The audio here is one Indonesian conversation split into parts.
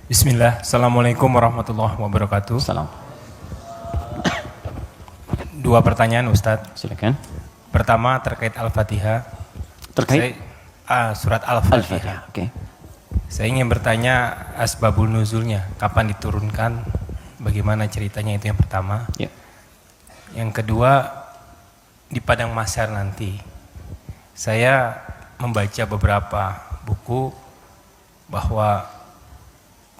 Bismillah, Assalamualaikum warahmatullahi wabarakatuh. Salam. Dua pertanyaan Ustadz. Silakan. Pertama terkait Al-Fatihah. Terkait Surat Al-Fatihah. Oke. Saya ingin bertanya asbabul nuzulnya, kapan diturunkan, bagaimana ceritanya, itu yang pertama. Ya. Yang kedua, di padang mahsyar nanti. Saya membaca beberapa buku bahwa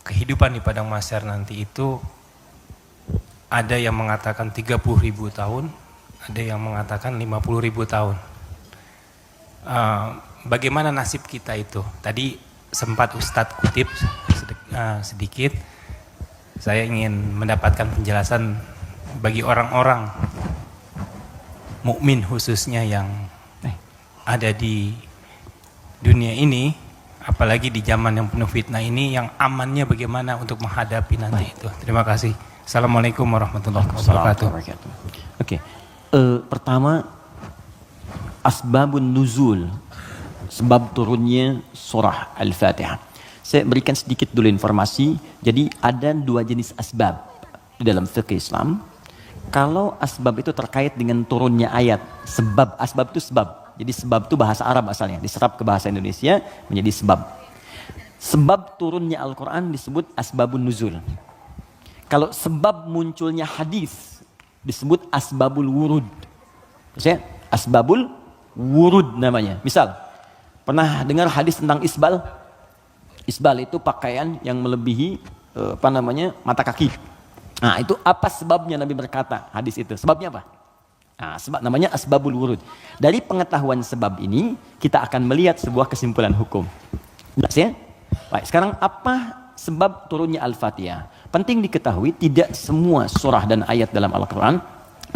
kehidupan di padang mahsyar nanti itu ada yang mengatakan 30.000 tahun, ada yang mengatakan 50.000 tahun. Bagaimana nasib kita itu? Tadi sempat Ustadz kutip sedikit. Saya ingin mendapatkan penjelasan bagi orang-orang mukmin khususnya yang ada di dunia ini, apalagi di zaman yang penuh fitnah ini, yang amannya bagaimana untuk menghadapi nanti itu. Terima kasih. Assalamualaikum warahmatullahi wabarakatuh. Oke. Pertama, asbabun nuzul, sebab turunnya surah Al-Fatihah. Saya berikan sedikit dulu informasi. Jadi ada dua jenis asbab di dalam fikih Islam. Kalau asbab itu terkait dengan turunnya ayat, asbab itu sebab. Jadi sebab itu bahasa Arab asalnya, diserap ke bahasa Indonesia menjadi sebab. Sebab turunnya Al-Quran disebut asbabun nuzul. Kalau sebab munculnya hadis disebut asbabul wurud. Maksudnya asbabul wurud namanya. Misal, pernah dengar hadis tentang isbal? Isbal itu pakaian yang melebihi mata kaki. Nah, itu apa sebabnya Nabi berkata hadis itu? Sebabnya apa? Nah, sebab namanya asbabul wurud. Dari pengetahuan sebab ini, kita akan melihat sebuah kesimpulan hukum. Jelas ya? Baik, sekarang apa sebab turunnya Al-Fatihah? Penting diketahui, tidak semua surah dan ayat dalam Al-Quran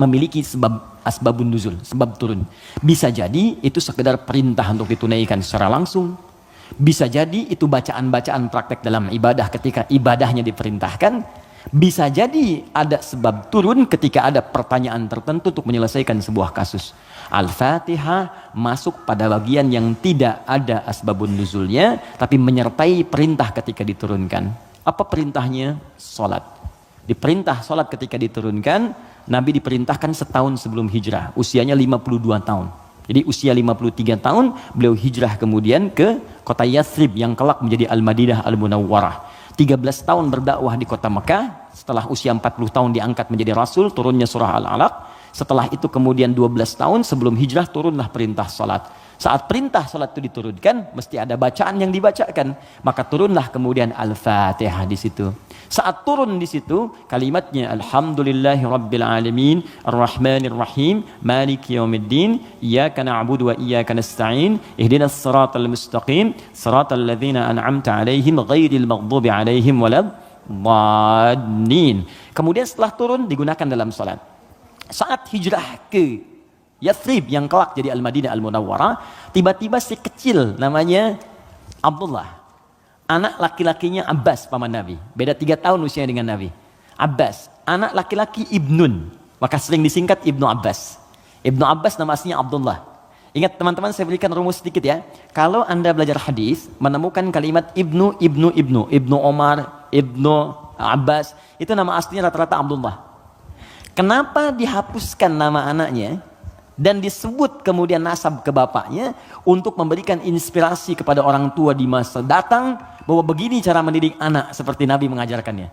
memiliki sebab asbabun nuzul, sebab turun. Bisa jadi itu sekedar perintah untuk ditunaikan secara langsung. Bisa jadi itu bacaan-bacaan praktek dalam ibadah ketika ibadahnya diperintahkan. Bisa jadi ada sebab turun ketika ada pertanyaan tertentu untuk menyelesaikan sebuah kasus. Al-Fatihah masuk pada bagian yang tidak ada asbabun nuzulnya, tapi menyertai perintah ketika diturunkan. Apa perintahnya? Salat. Diperintah salat ketika diturunkan, Nabi diperintahkan setahun sebelum hijrah, usianya 52 tahun. Jadi usia 53 tahun, beliau hijrah kemudian ke kota Yathrib yang kelak menjadi Al-Madinah Al-Munawwarah. 13 tahun berdakwah di kota Mekah, setelah usia 40 tahun diangkat menjadi Rasul, turunnya surah Al-Alaq. Setelah itu kemudian 12 tahun sebelum hijrah turunlah perintah salat. Saat perintah salat itu diturunkan, mesti ada bacaan yang dibacakan. Maka turunlah kemudian Al-Fatihah di situ. Saat turun di situ, kalimatnya Alhamdulillahi Rabbil Alamin, Ar-Rahmanir Rahim, Maliki Yawmiddin, Iyyaka na'budu wa iyyaka nasta'in, Ihdinas siratal mustaqim, siratal ladzina an'amta 'alaihim ghairil maghdubi 'alaihim waladdallin. Kemudian setelah turun digunakan dalam salat. Saat hijrah ke Yathrib yang kelak jadi Al-Madinah Al-Munawwarah, tiba-tiba si kecil namanya Abdullah. Anak laki-lakinya Abbas, paman Nabi. Beda 3 tahun usianya dengan Nabi. Abbas, anak laki-laki Ibnun. Maka sering disingkat Ibnu Abbas. Ibnu Abbas nama aslinya Abdullah. Ingat teman-teman, saya berikan rumus sedikit ya. Kalau Anda belajar hadis, menemukan kalimat Ibnu Omar, Ibnu Abbas, itu nama aslinya rata-rata Abdullah. Kenapa dihapuskan nama anaknya dan disebut kemudian nasab ke bapaknya untuk memberikan inspirasi kepada orang tua di masa datang bahwa begini cara mendidik anak seperti Nabi mengajarkannya.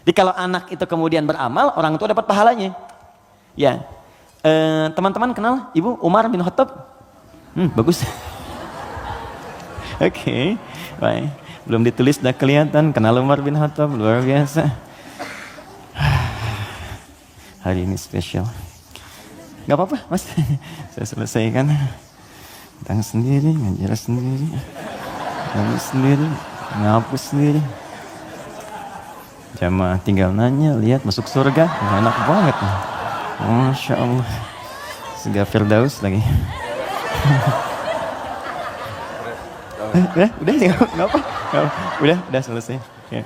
Jadi kalau anak itu kemudian beramal, orang tua dapat pahalanya. Ya, teman-teman kenal Ibu Umar bin Khattab? Bagus. Oke, baik. Belum ditulis sudah kelihatan kenal Umar bin Khattab, luar biasa. Hari ini spesial. Gak apa-apa mas, saya selesaikan. Datang sendiri, ngajar sendiri, ngapus sendiri, ngapus sendiri. Jamaah tinggal nanya, lihat masuk surga, enak banget. Masya Allah, surga Firdaus lagi. Udah nggak apa, udah selesai. Ya.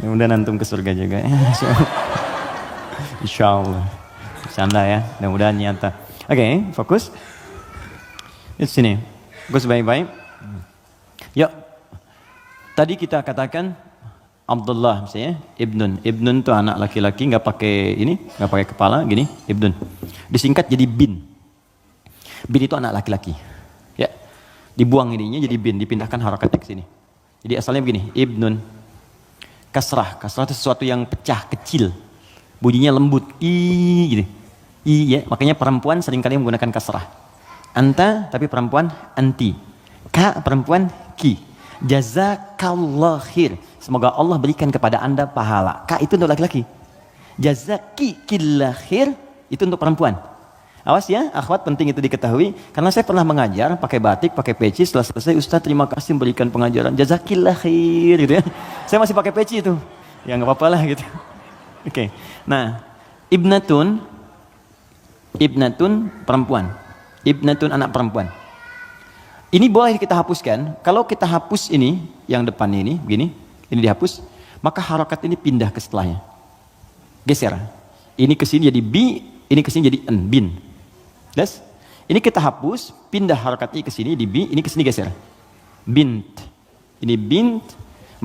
Mudah antum ke surga juga. Insya Allah. Bercanda ya, mudah-mudahan nyata. Oke, fokus. Di sini. Fokus baik-baik. Yuk, Tadi kita katakan Abdullah misalnya, Ibnun itu anak laki-laki, nggak pakai kepala, gini, Ibnun. Disingkat jadi bin. Bin itu anak laki-laki. Ya, dibuang ininya jadi bin, dipindahkan harakatnya ke sini. Jadi asalnya begini, Ibnun. Kasrah itu sesuatu yang pecah, kecil. Bunyinya lembut, gitu. Ya, makanya perempuan seringkali menggunakan kasrah. Anta, tapi perempuan anti. Ka, perempuan ki. Jazakallah khair. Semoga Allah berikan kepada anda pahala. Ka itu untuk laki-laki. Jazakillah khair itu untuk perempuan. Awas ya, akhwat, penting itu diketahui. Karena saya pernah mengajar pakai batik, pakai peci. Setelah selesai, Ustaz terima kasih memberikan pengajaran. Jazakillah khair gitu ya. Saya masih pakai peci itu. Ya nggak apa-apa lah gitu. Oke. Nah, ibnatun perempuan. Ibnatun anak perempuan. Ini boleh kita hapuskan. Kalau kita hapus ini, yang depannya ini, begini, ini dihapus, maka harokat ini pindah ke setelahnya. Geser. Ini ke sini jadi bi, ini ke sini jadi en, bin. Des? Ini kita hapus, pindah harokatnya ke sini di bi, ini ke sini geser. Bint. Ini bint,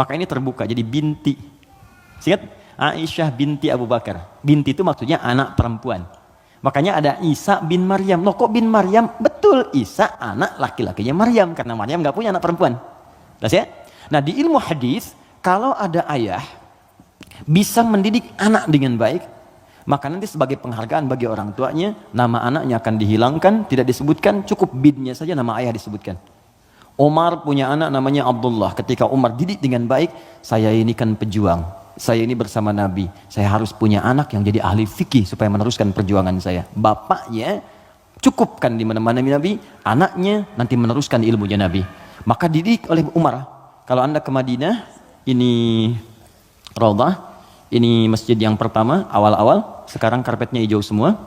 maka ini terbuka jadi binti. Ingat? Aisyah binti Abu Bakar. Binti itu maksudnya anak perempuan. Makanya ada Isa bin Maryam. Loh kok bin Maryam? Betul, Isa anak laki-lakinya Maryam. Karena Maryam gak punya anak perempuan. Jelas ya? Nah di ilmu hadis, kalau ada ayah bisa mendidik anak dengan baik, maka nanti sebagai penghargaan bagi orang tuanya, nama anaknya akan dihilangkan, tidak disebutkan, cukup binnya saja nama ayah disebutkan. Umar punya anak namanya Abdullah. Ketika Umar didik dengan baik, saya ini kan pejuang. Saya ini bersama Nabi, saya harus punya anak yang jadi ahli fikih supaya meneruskan perjuangan saya. Bapaknya cukupkan di mana-mana Nabi, anaknya nanti meneruskan ilmunya Nabi. Maka didik oleh Umar. Kalau anda ke Madinah, ini Raudhah, ini masjid yang pertama awal-awal, sekarang karpetnya hijau semua.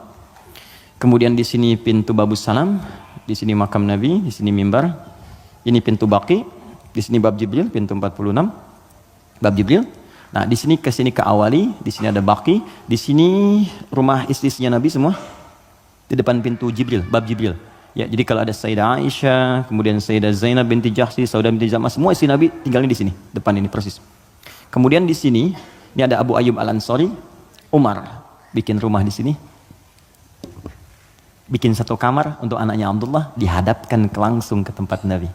Kemudian di sini pintu Babus Salam, di sini makam Nabi, di sini mimbar. Ini pintu Baqi, di sini bab Jibril, pintu 46, bab Jibril. Nah, di sini ke sini ke Awali, di sini ada Baqi, di sini rumah istrinya Nabi semua. Di depan pintu Jibril, bab Jibril. Ya, jadi kalau ada Sayyidah Aisyah, kemudian Sayyidah Zainab binti Jahsy, Saudah binti Zam'ah, semua istri Nabi tinggalnya di sini, depan ini persis. Kemudian di sini, ini ada Abu Ayyub Al-Ansari, Umar bikin rumah di sini. Bikin satu kamar untuk anaknya Abdullah, dihadapkan langsung ke tempat Nabi.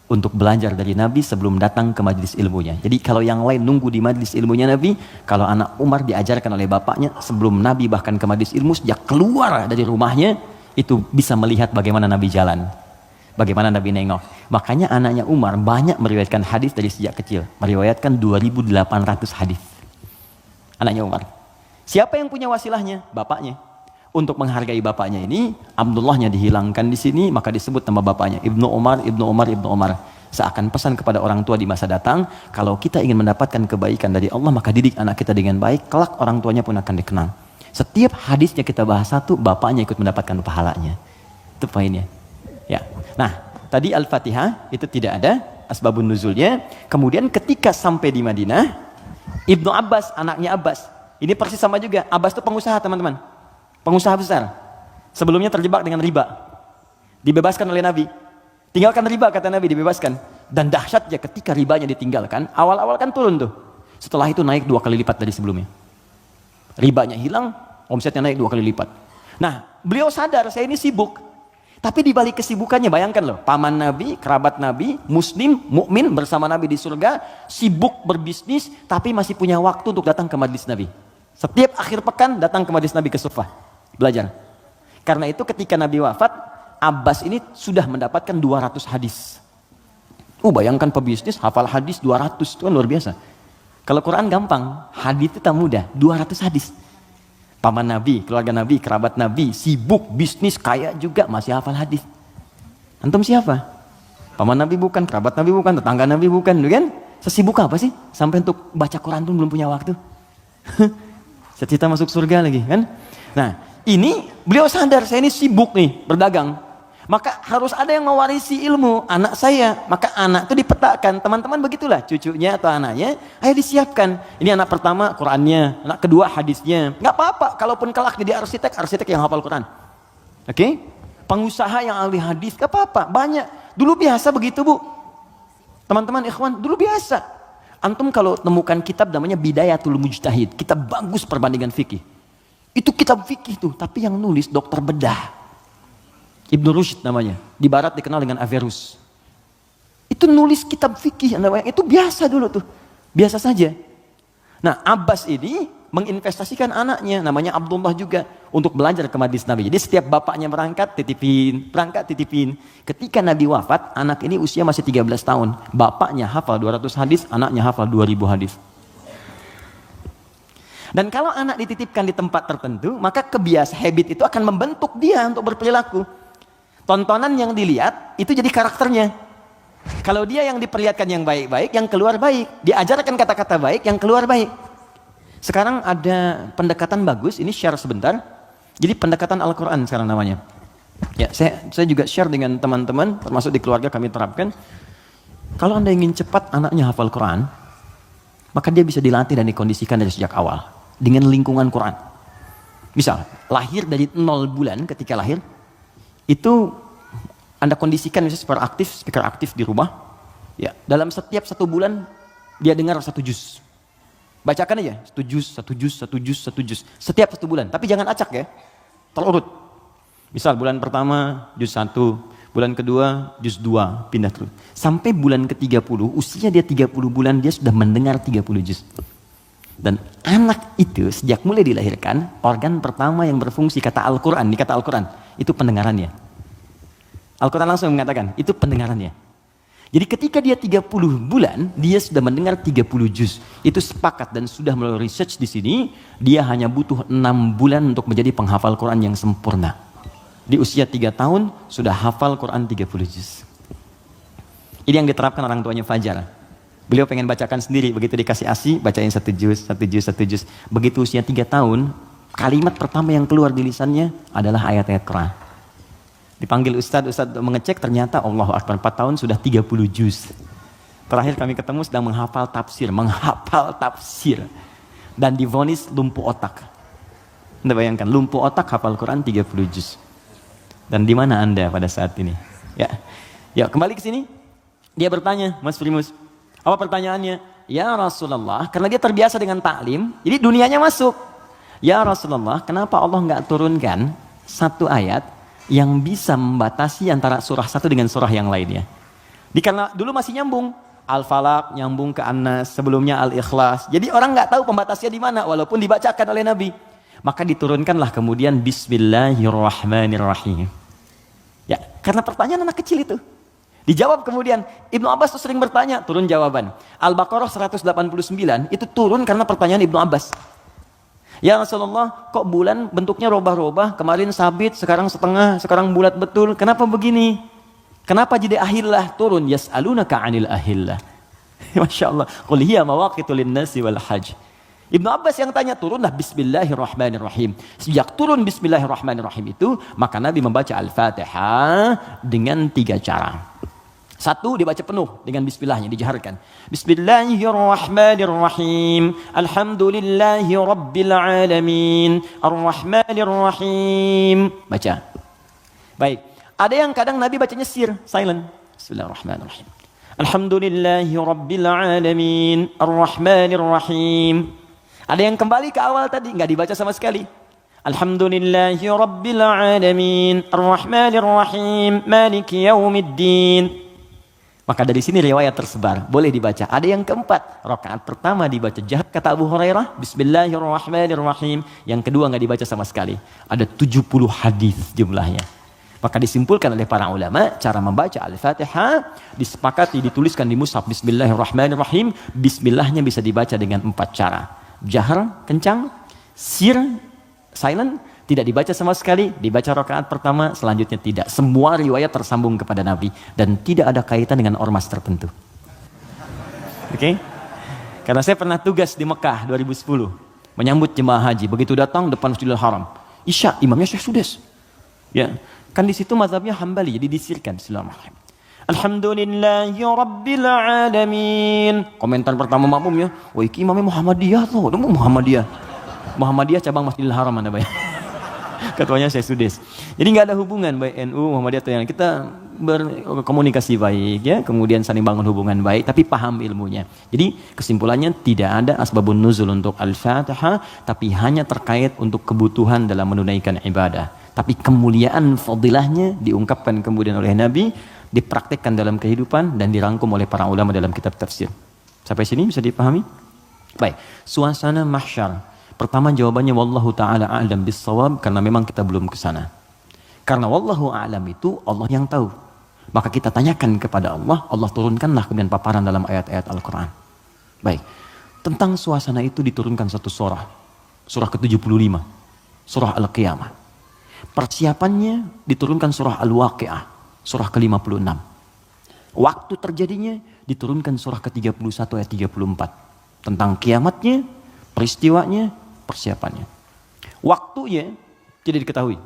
Untuk belajar dari Nabi sebelum datang ke majlis ilmunya. Jadi kalau yang lain nunggu di majlis ilmunya Nabi, kalau anak Umar diajarkan oleh bapaknya sebelum Nabi bahkan ke majlis ilmu, sejak keluar dari rumahnya itu bisa melihat bagaimana Nabi jalan, bagaimana Nabi nengok. Makanya anaknya Umar banyak meriwayatkan hadis dari sejak kecil, meriwayatkan 2.800 hadis. Anaknya Umar. Siapa yang punya wasilahnya? Bapaknya. Untuk menghargai bapaknya ini, Abdullahnya dihilangkan di sini, maka disebut nama bapaknya Ibnu Umar, Ibnu Umar, Ibnu Umar. Seakan pesan kepada orang tua di masa datang, kalau kita ingin mendapatkan kebaikan dari Allah, maka didik anak kita dengan baik, kelak orang tuanya pun akan dikenang. Setiap hadisnya kita bahas satu, bapaknya ikut mendapatkan pahalanya. Itu poinnya. Ya. Nah, tadi Al-Fatihah itu tidak ada asbabun nuzulnya. Kemudian ketika sampai di Madinah, Ibnu Abbas, anaknya Abbas, ini persis sama juga. Abbas itu pengusaha, teman-teman. Pengusaha besar. Sebelumnya terjebak dengan riba. Dibebaskan oleh Nabi. Tinggalkan riba, kata Nabi, dibebaskan. Dan dahsyatnya ketika ribanya ditinggalkan, awal-awal kan turun tuh. Setelah itu naik 2 kali lipat dari sebelumnya. Ribanya hilang, omsetnya naik 2 kali lipat. Nah, beliau sadar, saya ini sibuk. Tapi di balik kesibukannya, bayangkan loh, paman Nabi, kerabat Nabi, muslim, mukmin bersama Nabi di surga, sibuk berbisnis, tapi masih punya waktu untuk datang ke majlis Nabi. Setiap akhir pekan datang ke majlis Nabi ke Sufah, belajar. Karena itu ketika Nabi wafat, Abbas ini sudah mendapatkan 200 hadis. Bayangkan pebisnis, hafal hadis 200, itu kan luar biasa. Kalau Quran gampang, hadis itu tak mudah, 200 hadis. Paman Nabi, keluarga Nabi, kerabat Nabi, sibuk, bisnis, kaya juga, masih hafal hadis. Antum siapa? Paman Nabi bukan, kerabat Nabi bukan, tetangga Nabi bukan, kan? Sesibuk apa sih? Sampai untuk baca Quran pun belum punya waktu. Cita-cita masuk surga lagi, kan? Nah, ini beliau sadar, saya ini sibuk nih, berdagang. Maka harus ada yang mewarisi ilmu anak saya. Maka anak itu dipetakan. Teman-teman begitulah, cucunya atau anaknya, ayo disiapkan. Ini anak pertama Qurannya, anak kedua hadisnya. Nggak apa-apa, kalaupun kelak jadi arsitek yang hafal Quran. Oke? Pengusaha yang ahli hadis, nggak apa-apa, banyak. Dulu biasa begitu, Bu. Teman-teman ikhwan, dulu biasa. Antum kalau temukan kitab namanya Bidayatul Mujtahid, kitab bagus perbandingan fikih. Itu kitab fikih tuh, tapi yang nulis dokter bedah. Ibnu Rushd namanya, di barat dikenal dengan Averroes. Itu nulis kitab fikih, itu biasa dulu tuh. Biasa saja. Nah, Abbas ini menginvestasikan anaknya, namanya Abdullah juga, untuk belajar ke majlis Nabi. Jadi setiap bapaknya berangkat, titipin. Ketika Nabi wafat, anak ini usia masih 13 tahun. Bapaknya hafal 200 hadis, anaknya hafal 2000 hadis. Dan kalau anak dititipkan di tempat tertentu, maka habit itu akan membentuk dia untuk berperilaku. Tontonan yang dilihat, itu jadi karakternya. Kalau dia yang diperlihatkan yang baik-baik, yang keluar baik. Diajarkan kata-kata baik, yang keluar baik. Sekarang ada pendekatan bagus, ini share sebentar. Jadi pendekatan Al-Quran sekarang namanya. Ya, saya juga share dengan teman-teman, termasuk di keluarga kami terapkan. Kalau Anda ingin cepat anaknya hafal Quran, maka dia bisa dilatih dan dikondisikan dari sejak awal. Dengan lingkungan Quran. Misal, lahir dari 0 bulan ketika lahir, itu Anda kondisikan misalnya speaker aktif di rumah. Ya, dalam setiap 1 bulan, dia dengar 1 juz. Bacakan aja, 1 juz. Setiap 1 bulan. Tapi jangan acak ya. Terurut. Misal bulan pertama, juz 1. Bulan kedua, juz 2. Pindah terus. Sampai bulan ke-30, usia dia 30 bulan, dia sudah mendengar 30 juz. Dan anak itu sejak mulai dilahirkan, organ pertama yang berfungsi kata Al-Quran, di kata Al-Quran, itu pendengarannya. Al-Quran langsung mengatakan, itu pendengarannya. Jadi ketika dia 30 bulan, dia sudah mendengar 30 juz. Itu sepakat dan sudah melalui research di sini, dia hanya butuh 6 bulan untuk menjadi penghafal Quran yang sempurna. Di usia 3 tahun, sudah hafal Quran 30 juz. Ini yang diterapkan orang tuanya Fajar. Beliau pengen bacakan sendiri, begitu dikasih ASI, bacain 1 juz. Begitu usia 3 tahun, kalimat pertama yang keluar di lisannya adalah ayat-ayat Quran. Dipanggil Ustadz mengecek, ternyata Allahu Akbar, 4 tahun sudah 30 juz. Terakhir kami ketemu sedang menghafal tafsir. Dan divonis lumpuh otak. Anda bayangkan, lumpuh otak hafal Quran 30 juz. Dan di mana Anda pada saat ini? Ya, kembali ke sini. Dia bertanya, Mas Primus, apa pertanyaannya? Ya Rasulullah, karena dia terbiasa dengan taklim, jadi dunianya masuk. Ya Rasulullah, kenapa Allah nggak turunkan 1 ayat yang bisa membatasi antara surah 1 dengan surah yang lainnya? Karena dulu masih nyambung, Al-Falaq nyambung ke An-Nas, sebelumnya Al-Ikhlas. Jadi orang nggak tahu pembatasnya di mana, walaupun dibacakan oleh Nabi. Maka diturunkanlah kemudian Bismillahirrahmanirrahim. Ya, karena pertanyaan anak kecil itu. Dijawab kemudian, Ibnu Abbas tuh sering bertanya, turun jawaban. Al-Baqarah 189 itu turun karena pertanyaan Ibnu Abbas. Ya Rasulullah, kok bulan bentuknya robah-robah, kemarin sabit, sekarang setengah, sekarang bulat betul, kenapa begini? Kenapa jadi ahillah turun? Yas'alunaka 'anil ahillah. Masya Allah. Qul hiya mawaqitu lin-nasi wal hajj. Ibnu Abbas yang tanya, turunlah Bismillahirrahmanirrahim. Sejak turun Bismillahirrahmanirrahim itu, maka Nabi membaca Al-Fatihah dengan 3 cara. 1, dibaca penuh dengan bismillahnya, dijaharkan. Bismillahirrahmanirrahim. Alhamdulillahi rabbil alamin. Ar-Rahmanirrahim. Baca. Baik. Ada yang kadang Nabi bacanya silent. Bismillahirrahmanirrahim. Alhamdulillahi rabbil alamin. Ar-Rahmanirrahim. Ada yang kembali ke awal tadi, nggak dibaca sama sekali. Alhamdulillahi rabbil alamin. Ar-Rahmanirrahim. Maliki yaumiddin. Maka dari sini riwayat tersebar, boleh dibaca. Ada yang keempat, rakaat pertama dibaca jahat kata Abu Hurairah, Bismillahirrahmanirrahim. Yang kedua nggak dibaca sama sekali. Ada 70 hadis jumlahnya. Maka disimpulkan oleh para ulama, cara membaca Al-Fatihah disepakati dituliskan di mushaf Bismillahirrahmanirrahim. Bismillahnya bisa dibaca dengan 4 cara. Jahar, kencang, silent, tidak dibaca sama sekali, dibaca rakaat pertama, selanjutnya tidak. Semua riwayat tersambung kepada Nabi dan tidak ada kaitan dengan ormas tertentu. Oke? Karena saya pernah tugas di Mekah 2010 menyambut jemaah haji. Begitu datang depan Masjidil Haram, Isya imamnya Syekh Sudes. Ya, kan di situ mazhabnya Hambali, jadi disirkan Bismillahirrahmanirrahim. Alhamdulillahi rabbil alamin. Komentar pertama makmumnya, "Wah, iki imamnya Muhammadiyah loh." Muhammadiyah cabang Masjidil Haram Anda bayang. Ketuanya Syekh Sudes. Jadi nggak ada hubungan baik NU, Muhammadiyah atau yang kita berkomunikasi baik, ya, kemudian saling bangun hubungan baik, tapi paham ilmunya. Jadi kesimpulannya tidak ada asbabun nuzul untuk Al-Fatihah, tapi hanya terkait untuk kebutuhan dalam menunaikan ibadah. Tapi kemuliaan fadilahnya diungkapkan kemudian oleh Nabi, dipraktikkan dalam kehidupan dan dirangkum oleh para ulama dalam kitab tafsir. Sampai sini bisa dipahami? Baik, suasana mahsyar. Pertama jawabannya wallahu taala a'lam bissawab, karena memang kita belum ke sana. Karena wallahu a'lam itu Allah yang tahu. Maka kita tanyakan kepada Allah, Allah turunkanlah kemudian paparan dalam ayat-ayat Al-Qur'an. Baik. Tentang suasana itu diturunkan satu surah. Surah ke-75. Surah Al-Qiyamah. Persiapannya diturunkan surah Al-Waqi'ah. Surah ke-56. Waktu terjadinya diturunkan surah ke-31 ayat 34. Tentang kiamatnya, peristiwanya, persiapannya. Waktunya tidak diketahui.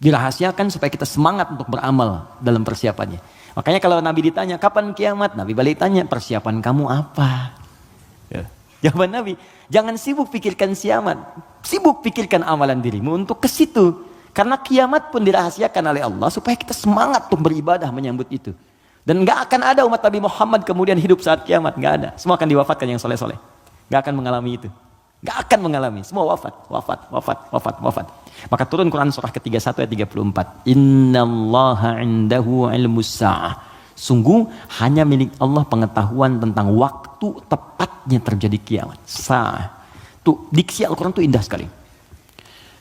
Dirahasiakan supaya kita semangat untuk beramal dalam persiapannya. Makanya kalau Nabi ditanya kapan kiamat, Nabi balik tanya persiapan kamu apa? Ya. Jawaban Nabi, jangan sibuk pikirkan kiamat, sibuk pikirkan amalan dirimu untuk ke situ. Karena kiamat pun dirahasiakan oleh Allah supaya kita semangat untuk beribadah menyambut itu. Dan nggak akan ada umat Nabi Muhammad kemudian hidup saat kiamat, nggak ada. Semua akan diwafatkan yang soleh-soleh, nggak akan mengalami itu. Gak akan mengalami, semua wafat. Maka turun Quran surah ke-31 ayat 34. Innallaha indahu ilmus sa'ah. Sungguh hanya milik Allah pengetahuan tentang waktu tepatnya terjadi kiamat. Sa'ah. Tuh, diksi Al-Quran tuh indah sekali.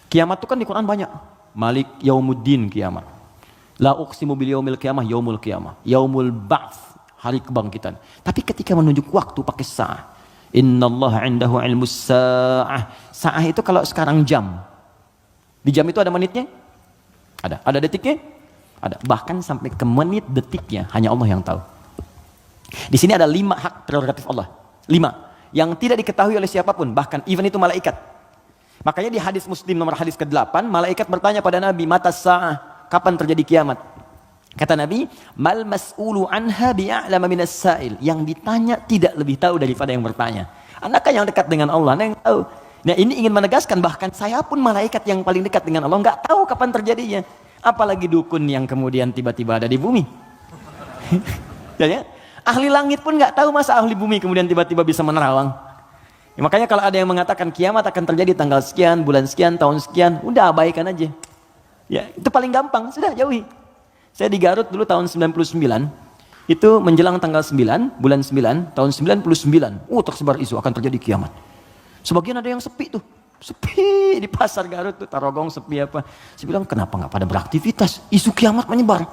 Kiamat tuh kan di Quran banyak. Malik yaumuddin kiamat. La uqsimu bil yaumil qiyamah yaumul qiyamah. Yaumul ba'ts, hari kebangkitan. Tapi ketika menunjuk waktu pakai sa'ah. Innallaha indahu ilmus sa'ah. Sa'ah itu kalau sekarang jam. Di jam itu ada menitnya? Ada. Ada detiknya? Ada. Bahkan sampai ke menit detiknya hanya Allah yang tahu. Di sini ada 5 hak prerogatif Allah. 5 yang tidak diketahui oleh siapapun, bahkan even itu malaikat. Makanya di hadis Muslim nomor hadis ke-8, malaikat bertanya pada Nabi, "Mata sa'ah?" Kapan terjadi kiamat? Kata Nabi, "Mal mas'ulu anha bi'a'lama minas sa'il." Yang ditanya tidak lebih tahu daripada yang bertanya. Anda kan yang dekat dengan Allah, Anda yang tahu. Nah, ini ingin menegaskan bahkan saya pun malaikat yang paling dekat dengan Allah nggak tahu kapan terjadinya. Apalagi dukun yang kemudian tiba-tiba ada di bumi. Ya, ahli langit pun nggak tahu masa ahli bumi kemudian tiba-tiba bisa menerawang. Ya, makanya kalau ada yang mengatakan kiamat akan terjadi tanggal sekian, bulan sekian, tahun sekian, udah abaikan aja. Ya, itu paling gampang, sudah jauhi. Saya di Garut dulu tahun 99, itu menjelang tanggal 9, bulan 9, tahun 99. Tersebar isu akan terjadi kiamat. Sebagian ada yang sepi tuh. Sepi di pasar Garut tuh, Tarogong sepi apa. Saya bilang, kenapa nggak pada beraktivitas? Isu kiamat menyebar.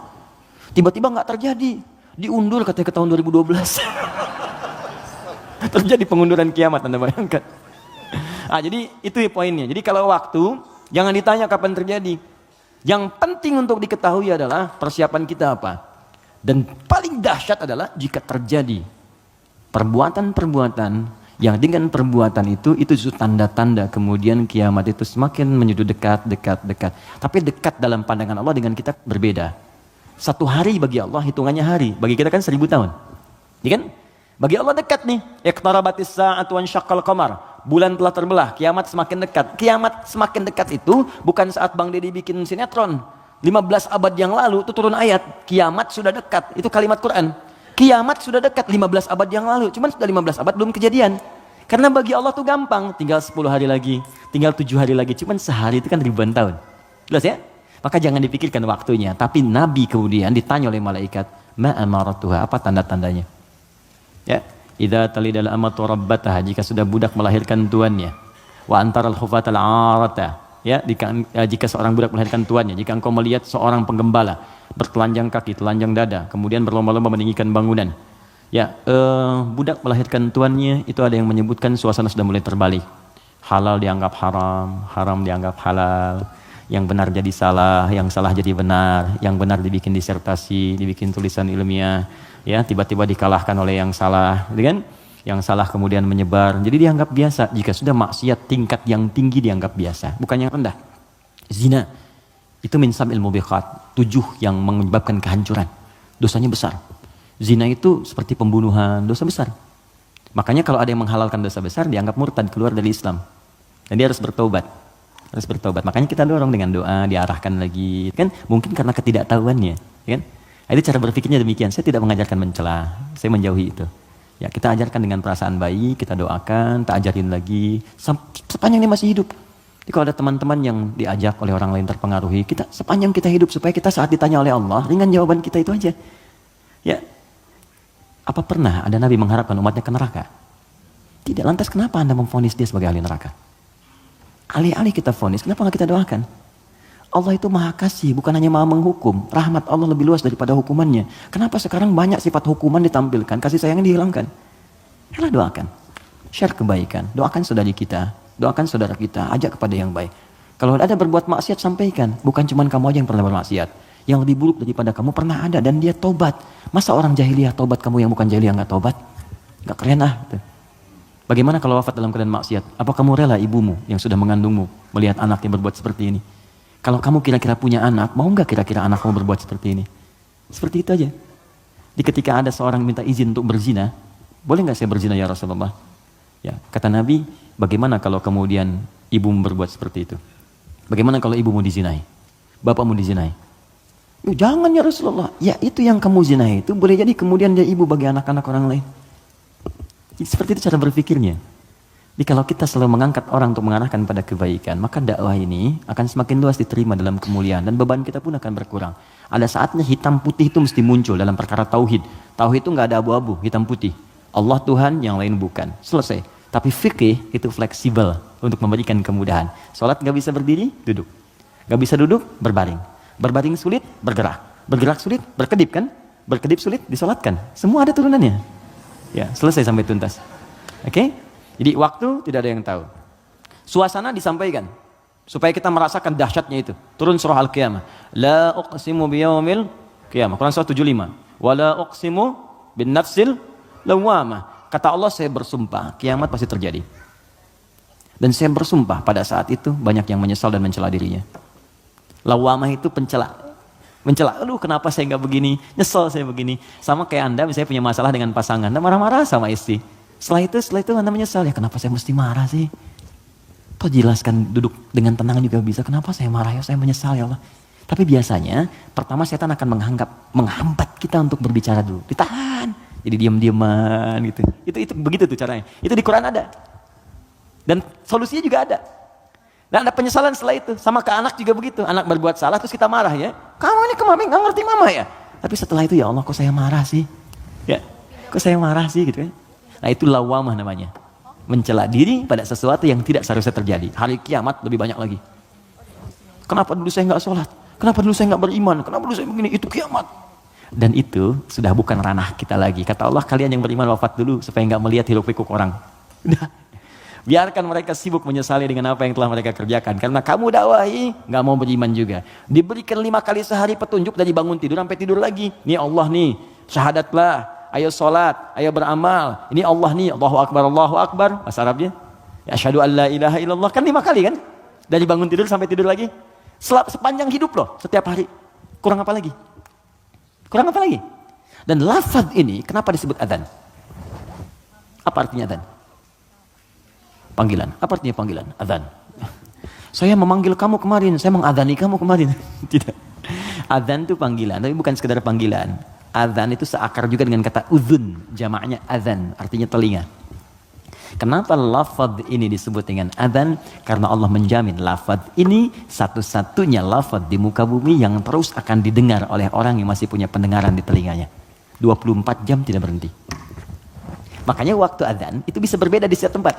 Tiba-tiba nggak terjadi. Diundur katanya ke tahun 2012. Terjadi pengunduran kiamat, Anda bayangkan. Jadi itu poinnya. Jadi kalau waktu, jangan ditanya kapan terjadi. Yang penting untuk diketahui adalah persiapan kita apa. Dan paling dahsyat adalah jika terjadi perbuatan-perbuatan yang dengan perbuatan itu justru tanda-tanda kemudian kiamat itu semakin menuju dekat. Tapi dekat dalam pandangan Allah dengan kita berbeda. 1 hari bagi Allah hitungannya hari, bagi kita kan 1000 tahun. Ya kan? Bagi Allah dekat nih. Iqtarabatis sa'atu wan syaqqal qamar. Bulan telah terbelah, kiamat semakin dekat. Kiamat semakin dekat itu bukan saat Bang Deddy bikin sinetron. 15 abad yang lalu itu turun ayat, kiamat sudah dekat. Itu kalimat Quran. Kiamat sudah dekat 15 abad yang lalu. Cuman sudah 15 abad belum kejadian. Karena bagi Allah tuh gampang, tinggal 10 hari lagi, tinggal 7 hari lagi. Cuman sehari itu kan ribuan tahun. Jelas ya? Maka jangan dipikirkan waktunya. Tapi Nabi kemudian ditanya oleh malaikat, ma amaratuha, apa tanda-tandanya? Ya, idza talidal amatu rabbataha, jika sudah budak melahirkan tuannya. Wa antaral khufatal arata, ya, jika seorang budak melahirkan tuannya. Jika engkau melihat seorang penggembala bertelanjang kaki, telanjang dada, kemudian berlomba-lomba meninggikan bangunan. Ya, budak melahirkan tuannya, itu ada yang menyebutkan suasana sudah mulai terbalik. Halal dianggap haram, haram dianggap halal. Yang benar jadi salah, yang salah jadi benar, yang benar dibikin disertasi, dibikin tulisan ilmiah, ya, tiba-tiba dikalahkan oleh yang salah, gitu kan? Yang salah kemudian menyebar, jadi dianggap biasa. Jika sudah maksiat tingkat yang tinggi dianggap biasa, bukan yang rendah. Zina itu min sab'il mubiqat, 7 yang menyebabkan kehancuran, dosanya besar. Zina itu seperti pembunuhan, dosa besar. Makanya kalau ada yang menghalalkan dosa besar dianggap murtad, keluar dari Islam, dan dia harus bertobat. Makanya kita dorong dengan doa, diarahkan lagi, kan? Mungkin karena ketidaktahuannya, kan? Itu cara berpikirnya demikian. Saya tidak mengajarkan mencela, saya menjauhi itu. Ya, kita ajarkan dengan perasaan baik, kita doakan, tak ajarin lagi sepanjang dia masih hidup. Jadi kalau ada teman-teman yang diajak oleh orang lain terpengaruhi, kita sepanjang kita hidup supaya kita saat ditanya oleh Allah, ringan jawaban kita itu aja. Ya, apa pernah ada Nabi mengharapkan umatnya ke neraka? Tidak. Lantas kenapa Anda memvonis dia sebagai ahli neraka? Alih-alih kita vonis, kenapa nggak kita doakan? Allah itu maha kasih, bukan hanya maha menghukum. Rahmat Allah lebih luas daripada hukumannya. Kenapa sekarang banyak sifat hukuman ditampilkan, kasih sayangnya dihilangkan? Yalah, doakan. Share kebaikan. Doakan saudari kita, doakan saudara kita, ajak kepada yang baik. Kalau ada berbuat maksiat, sampaikan. Bukan cuma kamu aja yang pernah bermaksiat. Yang lebih buruk daripada kamu pernah ada dan dia tobat. Masa orang jahiliyah tobat, kamu yang bukan jahiliyah nggak tobat? Nggak keren ah. Gitu. Bagaimana kalau wafat dalam keadaan maksiat? Apa kamu rela ibumu yang sudah mengandungmu melihat anaknya berbuat seperti ini? Kalau kamu kira-kira punya anak, mau nggak kira-kira anak kamu berbuat seperti ini? Seperti itu aja. Di ketika ada seorang minta izin untuk berzina, boleh nggak saya berzina ya Rasulullah? Ya, kata Nabi, bagaimana kalau kemudian ibumu berbuat seperti itu? Bagaimana kalau ibumu dizinai? Bapakmu dizinai? Jangan ya Rasulullah. Ya, itu yang kamu zinai itu boleh jadi kemudian dia ibu bagi anak-anak orang lain. Seperti itu cara berpikirnya. Jadi kalau kita selalu mengangkat orang untuk mengarahkan pada kebaikan, maka dakwah ini akan semakin luas diterima dalam kemuliaan dan beban kita pun akan berkurang. Ada saatnya hitam putih itu mesti muncul dalam perkara tauhid. Tauhid itu nggak ada abu-abu, hitam putih. Allah Tuhan, yang lain bukan. Selesai. Tapi fikih itu fleksibel untuk memberikan kemudahan. Sholat nggak bisa berdiri, duduk. Nggak bisa duduk, berbaring. Berbaring sulit, bergerak. Bergerak sulit, berkedip kan? Berkedip sulit, disolatkan. Semua ada turunannya. Ya, selesai sampai tuntas. Oke? Jadi waktu tidak ada yang tahu. Suasana disampaikan supaya kita merasakan dahsyatnya itu. Turun surah Al-Qiyamah. La uqsimu biyaumil qiyamah. Quran surah 75. Wa la uqsimu bin nafsil lawwamah. Kata Allah, saya bersumpah kiamat pasti terjadi. Dan saya bersumpah pada saat itu banyak yang menyesal dan mencela dirinya. Lawwamah itu pencela. Mencela, aduh kenapa saya nggak begini, nyesel saya begini. Sama kayak Anda misalnya punya masalah dengan pasangan, Anda marah-marah sama istri. Setelah itu Anda menyesal, ya kenapa saya mesti marah sih? Toh jelaskan, duduk dengan tenang juga bisa, kenapa saya marah ya, saya menyesal ya Allah. Tapi biasanya, pertama setan akan menghambat kita untuk berbicara dulu. Ditahan, jadi diam-diaman gitu. Itu begitu tuh caranya. Itu di Quran ada. Dan solusinya juga ada. Dan ada penyesalan setelah itu. Sama ke anak juga begitu. Anak berbuat salah terus kita marah ya. Kamu ini kemarin nggak ngerti mama ya. Tapi setelah itu ya Allah kok saya marah sih. Ya, kok saya marah sih gitu kan. Nah itu lawamah namanya. Mencela diri pada sesuatu yang tidak seharusnya terjadi. Hari kiamat lebih banyak lagi. Kenapa dulu saya nggak sholat? Kenapa dulu saya nggak beriman? Kenapa dulu saya begini? Itu kiamat. Dan itu sudah bukan ranah kita lagi. Kata Allah, kalian yang beriman wafat dulu supaya nggak melihat hiruk pikuk orang. Udah. Biarkan mereka sibuk menyesali dengan apa yang telah mereka kerjakan. Karena kamu dakwahi, nggak mau beriman juga. Diberikan 5 kali sehari petunjuk dari bangun tidur sampai tidur lagi. Nih Allah nih, syahadatlah, ayo sholat, ayo beramal. Ini Allah nih, Allahu Akbar. Bahasa Arabnya. Ya, asyhadu an la ilaha illallah. Kan 5 kali kan? Dari bangun tidur sampai tidur lagi. Sepanjang hidup loh, setiap hari. Kurang apa lagi? Kurang apa lagi? Dan lafaz ini, kenapa disebut adzan? Apa artinya adzan? Panggilan. Apa artinya panggilan? Adzan. Saya memanggil kamu kemarin, saya mengadani kamu kemarin. Tidak. Adzan itu panggilan, tapi bukan sekedar panggilan. Adzan itu seakar juga dengan kata uzun, jamaknya adzan, artinya telinga. Kenapa lafaz ini disebut dengan adzan? Karena Allah menjamin lafaz ini satu-satunya lafaz di muka bumi yang terus akan didengar oleh orang yang masih punya pendengaran di telinganya. 24 jam tidak berhenti. Makanya waktu adzan itu bisa berbeda di setiap tempat.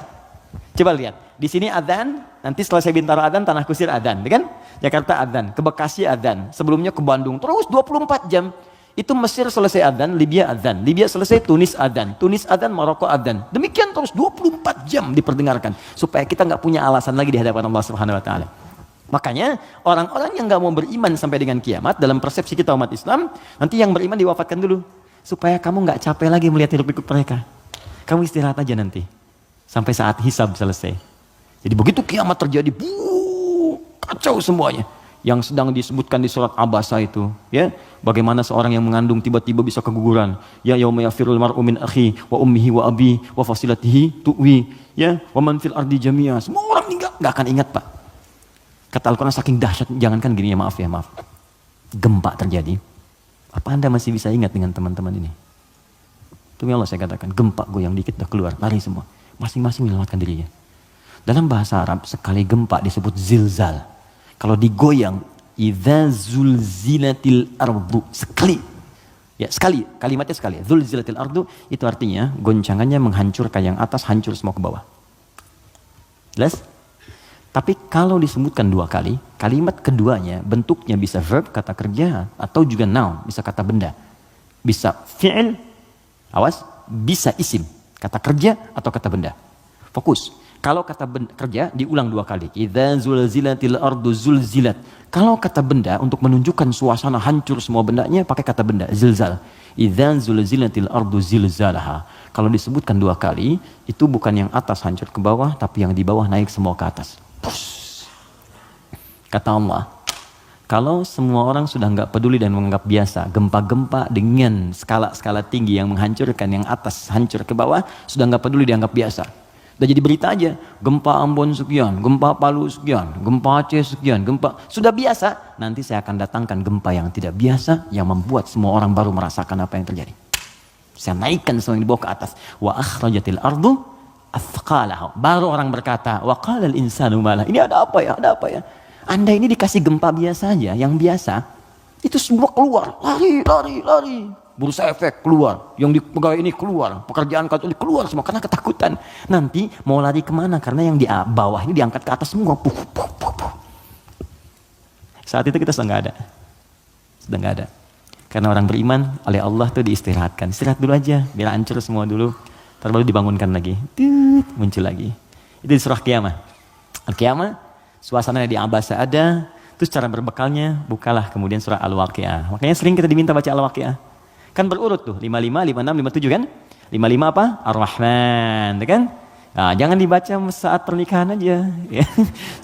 Coba lihat, di sini adzan, nanti setelah saya Bintaro adzan, Tanah Kusir adzan, kan? Jakarta adzan, ke Bekasi adzan, sebelumnya ke Bandung, terus 24 jam. Itu Mesir selesai adzan, Libya adzan, Libya selesai Tunis adzan, Maroko adzan. Demikian terus 24 jam diperdengarkan supaya kita nggak punya alasan lagi di hadapan Allah Subhanahu wa taala. Makanya orang-orang yang nggak mau beriman sampai dengan kiamat dalam persepsi kita umat Islam, nanti yang beriman diwafatkan dulu supaya kamu nggak capek lagi melihat hiruk pikuk mereka. Kamu istirahat aja nanti. Sampai saat hisab selesai. Jadi begitu kiamat terjadi, kacau semuanya. Yang sedang disebutkan di surat Abasa itu, ya, bagaimana seorang yang mengandung tiba-tiba bisa keguguran. Ya yauma yafirul mar'u min akhi wa ummihi wa abi wa fasilatihi tuwi, ya, wa man fil ardi jami'a. Semua orang enggak akan ingat, Pak. Kata Al-Qur'an saking dahsyat, jangankan gini ya, maaf. Gempa terjadi. Apa Anda masih bisa ingat dengan teman-teman ini? Demi Allah saya katakan, gempa goyang dikit udah keluar, lari semua. Masing-masing menyelamatkan dirinya. Dalam bahasa Arab, sekali gempa disebut zilzal. Kalau digoyang, idza zulzilatil ardu. Sekali. Ya, sekali. Kalimatnya sekali. Zulzilatil ardu, itu artinya goncangannya menghancurkan yang atas, hancur semua ke bawah. Jelas? Tapi kalau disebutkan 2 kali, kalimat keduanya bentuknya bisa verb, kata kerja, atau juga noun, bisa kata benda. Bisa fi'il, awas, bisa isim, kata kerja atau kata benda. Fokus. Kalau kata kerja diulang 2 kali. Idza zulzilatil ardu zulzilat. Kalau kata benda untuk menunjukkan suasana hancur semua bendanya pakai kata benda zilzal. Idza zulzilatil ardu zilzalaha. Kalau disebutkan 2 kali, itu bukan yang atas hancur ke bawah, tapi yang di bawah naik semua ke atas. Push. Kata Allah, kalau semua orang sudah nggak peduli dan menganggap biasa, gempa-gempa dengan skala-skala tinggi yang menghancurkan yang atas hancur ke bawah, sudah nggak peduli dianggap biasa. Udah jadi berita aja, gempa Ambon sekian, gempa Palu sekian, gempa Aceh sekian, gempa. Sudah biasa, nanti saya akan datangkan gempa yang tidak biasa, yang membuat semua orang baru merasakan apa yang terjadi. Saya naikkan semua yang dibawa ke atas. Wa akhrajatil ardu athqalaha. Baru orang berkata, wa qalal insanu malah. Ini ada apa ya? Ada apa ya? Anda ini dikasih gempa biasa aja, yang biasa, itu semua keluar, lari. Bursa efek keluar, yang di pegawai ini keluar, pekerjaan kantor ini keluar semua karena ketakutan. Nanti mau lari kemana? Karena yang di bawah ini diangkat ke atas semua. Puh. Saat itu kita sudah nggak ada. Karena orang beriman oleh Allah tuh diistirahatkan. Istirahat dulu aja, biar hancur semua dulu. Terus baru dibangunkan lagi, muncul lagi. Itu di surah Qiyamah. Al-Qiyamah, suasananya di Abasa ada. Terus cara berbekalnya, bukalah kemudian surah Al-Waqi'ah. Makanya sering kita diminta baca Al-Waqi'ah. Kan berurut tuh, 55, 56, 57 kan? 55 apa? Ar-Rahman, kan? Nah, jangan dibaca saat pernikahan aja. Ya.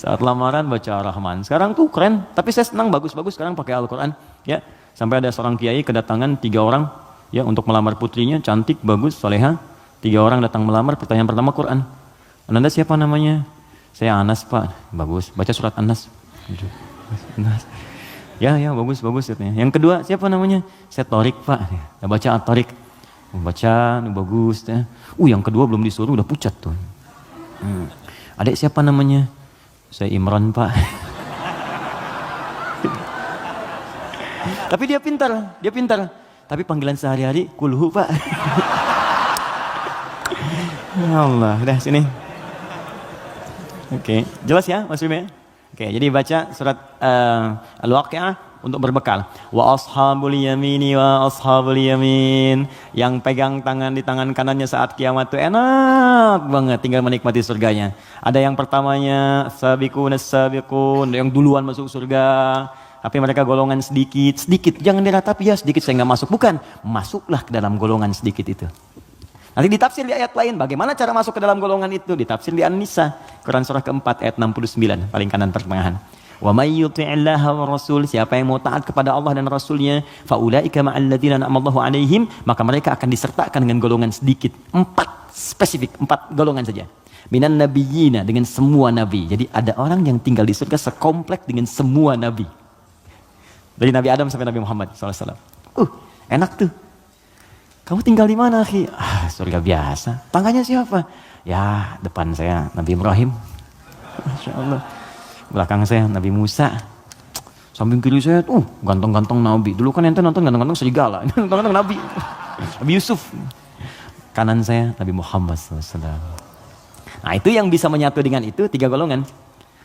Saat lamaran baca Ar-Rahman. Sekarang tuh keren, tapi saya senang bagus-bagus sekarang pakai Al-Quran. Ya. Sampai ada seorang kiai kedatangan 3 orang ya untuk melamar putrinya, cantik, bagus, soleha. 3 orang datang melamar, pertanyaan pertama Quran. Anda siapa namanya? Saya Anas Pak. Bagus, baca surat Anas. Anas. Ya bagus katanya. Yang kedua siapa namanya? Saya Torik Pak. Ya, baca At-Torik. Baca bagus ya. Yang kedua belum disuruh udah pucat tuh. Adik siapa namanya? Saya Imran Pak. Tapi dia pintar. Tapi panggilan sehari-hari kulhu Pak. Ya Allah, udah sini. Oke, jelas ya Mas Bime? Oke, jadi baca surat Al-Waqi'ah untuk berbekal. Wa ashabul yamini wa ashabul yamin. Yang pegang tangan di tangan kanannya saat kiamat itu enak banget, tinggal menikmati surganya. Ada yang pertamanya sabiqun, yang duluan masuk surga. Tapi mereka golongan sedikit. Jangan diratapi ya sedikit saya nggak masuk. Bukan, masuklah ke dalam golongan sedikit itu. Nanti ditafsir di ayat lain, bagaimana cara masuk ke dalam golongan itu? Ditafsir di An-Nisa, Quran surah keempat ayat 69, paling kanan pertengahan. Wa may yuti'illaha wa rasul, siapa yang mau taat kepada Allah dan Rasulnya, fa ulaika ma'al ladzina an'amallahu 'alaihim, maka mereka akan disertakan dengan golongan sedikit. 4 golongan saja. Minan nabiyyina, dengan semua nabi. Jadi ada orang yang tinggal di surga sekomplek dengan semua nabi. Dari Nabi Adam sampai Nabi Muhammad SAW. Enak tuh. Kamu tinggal di mana, akhi? Surga biasa. Tangganya siapa? Ya, depan saya Nabi Ibrahim. Masya Allah. Belakang saya Nabi Musa. Samping kiri saya, ganteng-ganteng Nabi. Dulu kan ente nonton ganteng-ganteng serigala. Ini ganteng-ganteng Nabi. Nabi Yusuf. Kanan saya Nabi Muhammad SAW. Nah, itu yang bisa menyatu dengan itu 3 golongan.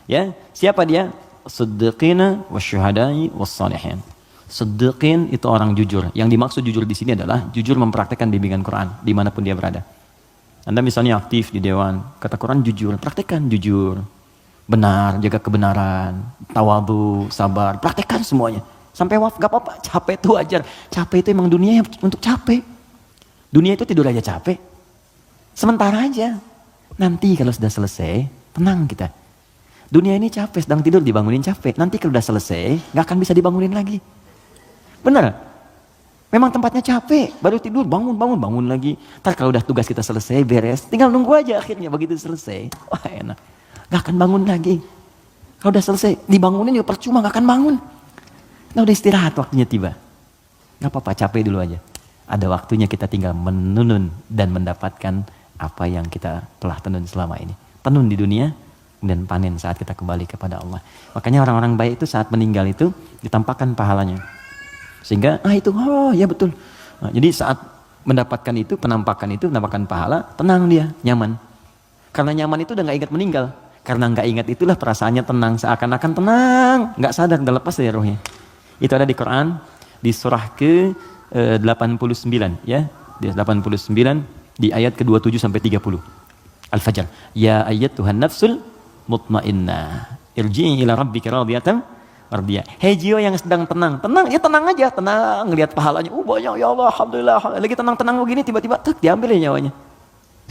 Ya, siapa dia? Siddiqina wasyuhadai wassalihin. Siddiqin itu orang jujur. Yang dimaksud jujur di sini adalah jujur mempraktekkan bimbingan Quran dimanapun dia berada. Anda misalnya aktif di dewan, kata Quran jujur, praktekkan jujur, benar, jaga kebenaran, tawadhu, sabar, praktekkan semuanya. Sampai gak apa-apa, capek itu wajar. Capek itu emang dunia untuk capek. Dunia itu tidur aja capek. Sementara aja. Nanti kalau sudah selesai, tenang kita. Dunia ini capek, sedang tidur dibangunin capek. Nanti kalau sudah selesai, gak akan bisa dibangunin lagi. Benar? Memang tempatnya capek, baru tidur, bangun lagi. Ntar kalau udah tugas kita selesai, beres, tinggal nunggu aja akhirnya begitu selesai. Wah enak, gak akan bangun lagi. Kalau udah selesai, dibangunin juga percuma, gak akan bangun. Nah udah istirahat waktunya tiba. Nggak apa-apa, capek dulu aja. Ada waktunya kita tinggal menenun dan mendapatkan apa yang kita telah tenun selama ini. Tenun di dunia dan panen saat kita kembali kepada Allah. Makanya orang-orang baik itu saat meninggal itu ditampakkan pahalanya. Sehingga itu ya betul. Nah, jadi saat mendapatkan itu, penampakan pahala, tenang dia, nyaman. Karena nyaman itu udah nggak ingat meninggal. Karena nggak ingat itulah perasaannya tenang, seakan-akan tenang, nggak sadar, udah lepas dari rohnya. Itu ada di Quran di surah ke 89 ya, di 89 di ayat ke-27 sampai 30. Al-Fajr. Ya ayyatuhan nafsul mutmainnah, irji'i ila rabbika radiyatan mardiyah. Hei jiwa yang sedang tenang ya tenang aja, tenang ngelihat pahalanya. Banyak ya Allah, alhamdulillah. Lagi tenang-tenang begini tiba-tiba diambil ya nyawanya.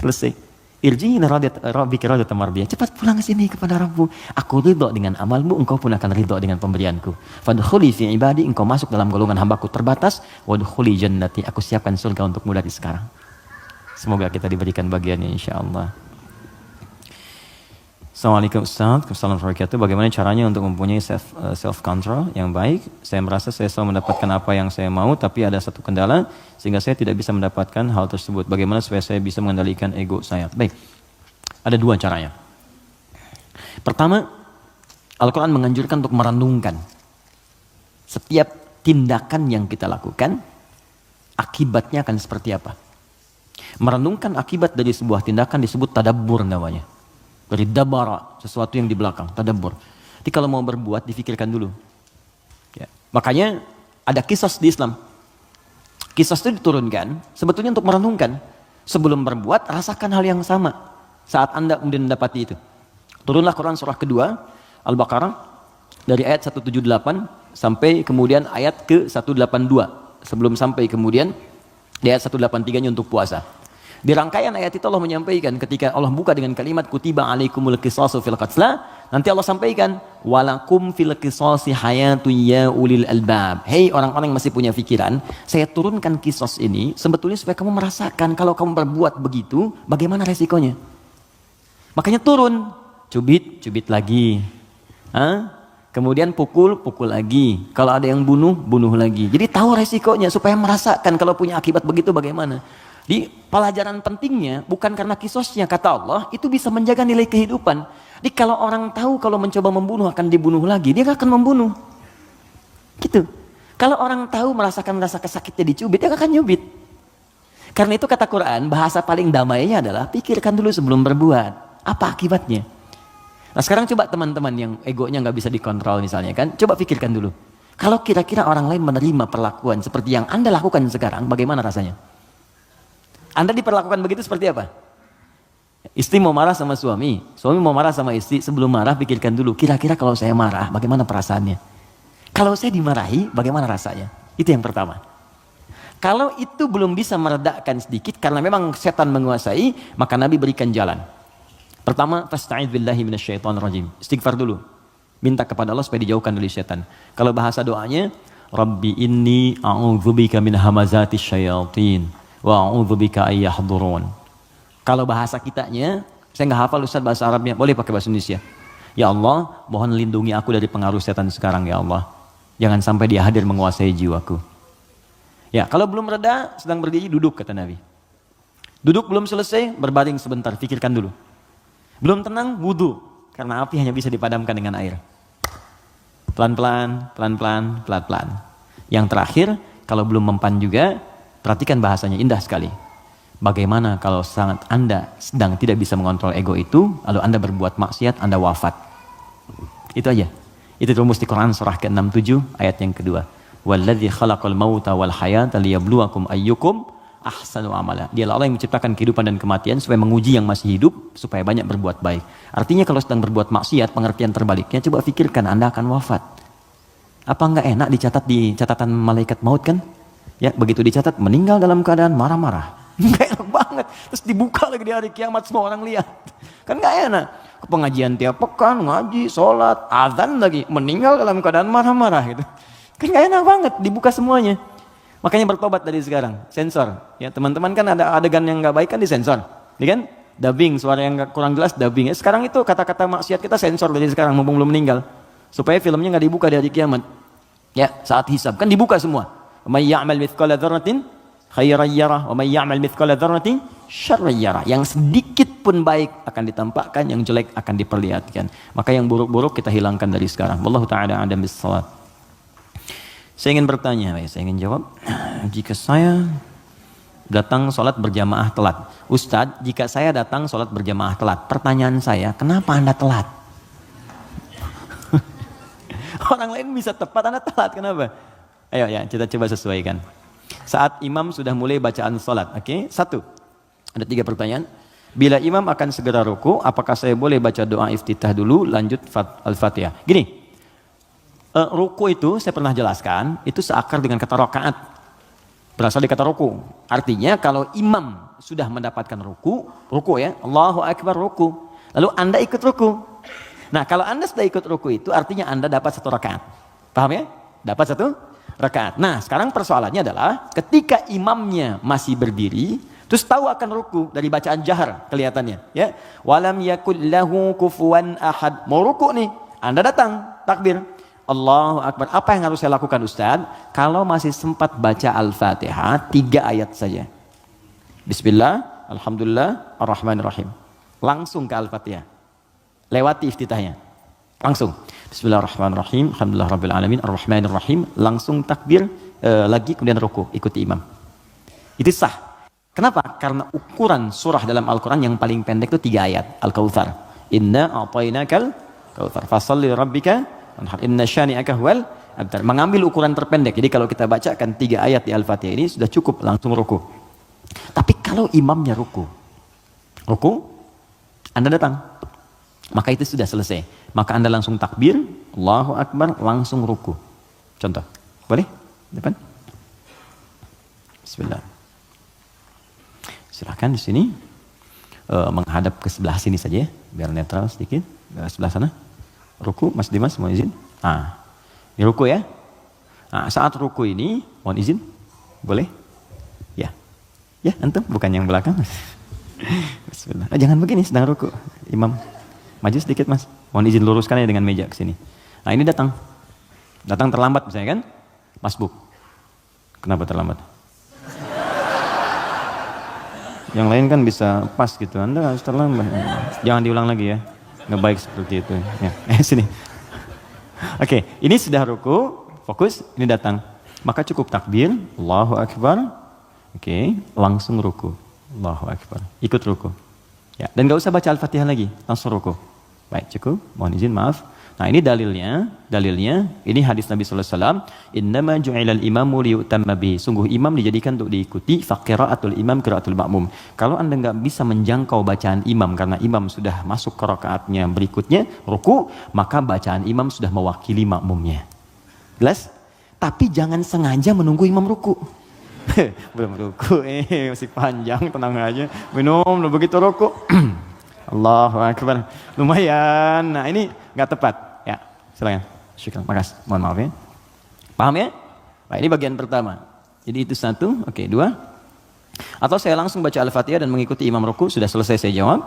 Selesai. Irji'i ila rabbika radiyatan mardiyah. Cepat pulang ke sini kepada Rabbmu. Aku ridho dengan amalmu, engkau pun akan ridho dengan pemberianku. Fadkhuli fi ibadi, engkau masuk dalam golongan hambaku terbatas. Wadkhuli jannati, aku siapkan surga untukmu dari sekarang. Semoga kita diberikan bagiannya insyaallah. Assalamualaikum Ustaz, Assalamualaikum warahmatullahi wabarakatuh. Bagaimana caranya untuk mempunyai self control yang baik? Saya merasa saya selalu mendapatkan apa yang saya mau, tapi ada satu kendala sehingga saya tidak bisa mendapatkan hal tersebut. Bagaimana supaya saya bisa mengendalikan ego saya? Baik, ada dua caranya. Pertama, Al-Quran menganjurkan untuk merenungkan setiap tindakan yang kita lakukan, akibatnya akan seperti apa. Merenungkan akibat dari sebuah tindakan disebut tadabbur namanya. Dari dabara, sesuatu yang di belakang, tadabbur. Jadi kalau mau berbuat, difikirkan dulu. Ya. Makanya ada kisas di Islam. Kisas itu diturunkan sebetulnya untuk merenungkan. Sebelum berbuat, rasakan hal yang sama saat Anda kemudian mendapati itu. Turunlah Quran surah kedua, Al-Baqarah, dari ayat 178 sampai kemudian ayat ke 182. Sebelum sampai kemudian di ayat 183-nya untuk puasa. Di rangkaian ayat itu Allah menyampaikan ketika Allah buka dengan kalimat kutiba alaikumul qisasu fil qatla, nanti Allah sampaikan walakum fil qisasi hayatun ya ulil albab. Hei orang-orang yang masih punya pikiran, saya turunkan kisos ini sebetulnya supaya kamu merasakan kalau kamu berbuat begitu bagaimana resikonya. Makanya turun, cubit lagi. Kemudian pukul lagi. Kalau ada yang bunuh lagi. Jadi tahu resikonya supaya merasakan kalau punya akibat begitu bagaimana. Di pelajaran pentingnya bukan karena kisosnya, kata Allah itu bisa menjaga nilai kehidupan. Jadi kalau orang tahu kalau mencoba membunuh akan dibunuh lagi, dia akan membunuh. Gitu. Kalau orang tahu merasakan rasa sakitnya dicubit, dia akan nyubit. Karena itu kata Quran, bahasa paling damainya adalah pikirkan dulu sebelum berbuat. Apa akibatnya? Nah sekarang coba teman-teman yang egonya nggak bisa dikontrol misalnya kan, coba pikirkan dulu. Kalau kira-kira orang lain menerima perlakuan seperti yang Anda lakukan sekarang, bagaimana rasanya? Anda diperlakukan begitu seperti apa? Istri mau marah sama suami mau marah sama istri, sebelum marah pikirkan dulu, kira-kira kalau saya marah, bagaimana perasaannya? Kalau saya dimarahi, bagaimana rasanya? Itu yang pertama. Kalau itu belum bisa meredakan sedikit, karena memang setan menguasai, maka Nabi berikan jalan. Pertama, fasta'idz billahi minasyaitonir rajim. Istighfar dulu. Minta kepada Allah supaya dijauhkan dari setan. Kalau bahasa doanya, Rabbi inni a'udzubika min hamazatis syayatin wa a'udzubika ayyahdurun. Kalau bahasa kitanya, saya nggak hafal Ustaz bahasa Arabnya, boleh pakai bahasa Indonesia. Ya Allah, mohon lindungi aku dari pengaruh setan sekarang ya Allah. Jangan sampai dia hadir menguasai jiwaku. Ya, kalau belum reda, sedang berdiri, duduk kata Nabi. Duduk belum selesai, berbaring sebentar, pikirkan dulu. Belum tenang, wudu, karena api hanya bisa dipadamkan dengan air. Pelan-pelan. Yang terakhir, kalau belum mempan juga, perhatikan bahasanya, indah sekali. Bagaimana kalau sangat Anda sedang tidak bisa mengontrol ego itu, lalu Anda berbuat maksiat, Anda wafat. Itu aja. Itu rumus di Quran surah ke-67 ayat yang kedua. Walladzi khalaqal mauta wal hayata liyabluwakum ayyukum ahsanu amala. Dialah Allah yang menciptakan kehidupan dan kematian supaya menguji yang masih hidup, supaya banyak berbuat baik. Artinya kalau sedang berbuat maksiat, pengertian terbaliknya, coba pikirkan Anda akan wafat. Apa enggak enak dicatat di catatan malaikat maut kan? Ya, begitu dicatat meninggal dalam keadaan marah-marah. Enggak enak banget. Terus dibuka lagi di hari kiamat, semua orang lihat. Kan enggak enak. Ke pengajian tiap pekan, ngaji, sholat, azan lagi, meninggal dalam keadaan marah-marah gitu. Kan enggak enak banget, dibuka semuanya. Makanya bertobat dari sekarang, sensor. Ya, teman-teman kan ada adegan yang enggak baik kan disensor. Ya kan? Dubbing, suara yang kurang jelas dubbing. Sekarang itu kata-kata maksiat kita sensor dari sekarang mumpung belum meninggal. Supaya filmnya enggak dibuka di hari kiamat. Ya, saat hisab kan dibuka semua. Wa may ya'mal mithqala dzarratin khairan yarah wa may ya'mal mithqala dzarratin syarran yarah. Yang sedikit pun baik akan ditampakkan, yang jelek akan diperlihatkan. Maka yang buruk-buruk kita hilangkan dari sekarang. Wallahu taala a'lam bissawab. Saya ingin bertanya, saya ingin jawab. Jika saya datang sholat berjamaah telat. Ustadz, jika saya datang sholat berjamaah telat, pertanyaan saya, kenapa Anda telat? Orang lain bisa tepat, Anda telat, kenapa? Ayo ya, kita coba sesuaikan. Saat imam sudah mulai bacaan sholat, oke? Satu, ada 3 pertanyaan. Bila imam akan segera ruku, apakah saya boleh baca doa iftitah dulu, lanjut al-fatihah? Gini, ruku itu saya pernah jelaskan, itu seakar dengan kata rakaat. Berasal dari kata ruku. Artinya kalau imam sudah mendapatkan ruku ya, Allahu Akbar ruku. Lalu Anda ikut ruku. Nah kalau Anda sudah ikut ruku itu artinya Anda dapat 1 rakaat. Paham ya? Dapat 1 rakaat. Nah sekarang persoalannya adalah ketika imamnya masih berdiri, terus tahu akan ruku dari bacaan jahar kelihatannya. Ya, walam yakul lahu kufuwan ahad. Mau ruku nih, Anda datang takbir. Allahu Akbar. Apa yang harus saya lakukan Ustaz? Kalau masih sempat baca Al-Fatihah 3 ayat saja. Bismillah, Alhamdulillah, Ar-Rahmanir-Rahim. Langsung ke Al-Fatihah. Lewati iftitahnya. Langsung. Bismillahirrahmanirrahim. Alhamdulillah Rabbil Alamin. Ar-Rahmanir-Rahim. Langsung takbir lagi kemudian ruku. Ikuti imam. Itu sah. Kenapa? Karena ukuran surah dalam Al-Quran yang paling pendek itu 3 ayat. Al-Kautsar. Inna a'tainakal kautsar. Fasholli rabbika inna syani'aka huwal abtar. Mengambil ukuran terpendek. Jadi kalau kita bacakan 3 ayat di Al-Fatihah ini sudah cukup langsung ruku. Tapi kalau imamnya ruku, Anda datang, maka itu sudah selesai. Maka Anda langsung takbir, Allahu Akbar, langsung ruku. Contoh, boleh? Depan. Bismillah. Silahkan di sini menghadap ke sebelah sini saja ya, biar netral sedikit. Ke sebelah sana. Ruku, Mas Dimas, mohon izin. Ini ruku ya. Saat ruku ini, mohon izin, boleh? Ya, antum, bukan yang belakang. Bismillah. Jangan begini, sedang ruku. Imam, maju sedikit Mas. Mohon izin luruskan ya dengan meja ke sini. Nah ini datang terlambat misalnya kan? Masbuk. Kenapa terlambat? Yang lain kan bisa pas gitu. Anda harus terlambat. Jangan diulang lagi ya. Nggak baik seperti itu. Ya, sini. Oke, ini sudah ruku, fokus, ini datang. Maka cukup takbir, Allahu Akbar. Oke, langsung ruku. Allahu Akbar. Ikut ruku. Ya, dan nggak usah baca Al-Fatihah lagi, langsung ruku. Baik, cukup. Mohon izin, maaf. Nah, ini dalilnya, ini hadis Nabi sallallahu alaihi wasallam, "Innama ju'ilal imamu liyutamma bihi." Sungguh imam dijadikan untuk diikuti, fa qiraatul imam qiraatul ma'mum. Kalau Anda enggak bisa menjangkau bacaan imam karena imam sudah masuk ke rakaatnya berikutnya, ruku, maka bacaan imam sudah mewakili makmumnya. Jelas? Tapi jangan sengaja menunggu imam ruku. Belum ruku, masih panjang, tenang aja. Minum, begitu ruku. Allahu Akbar. Lumayan. Nah, ini enggak tepat. Silakan. Syukran. Makasih. Mohon maaf ya. Paham ya? Nah, ini bagian pertama. Jadi itu 1, oke, 2. Atau saya langsung baca Al-Fatihah dan mengikuti imam ruku, sudah selesai saya jawab.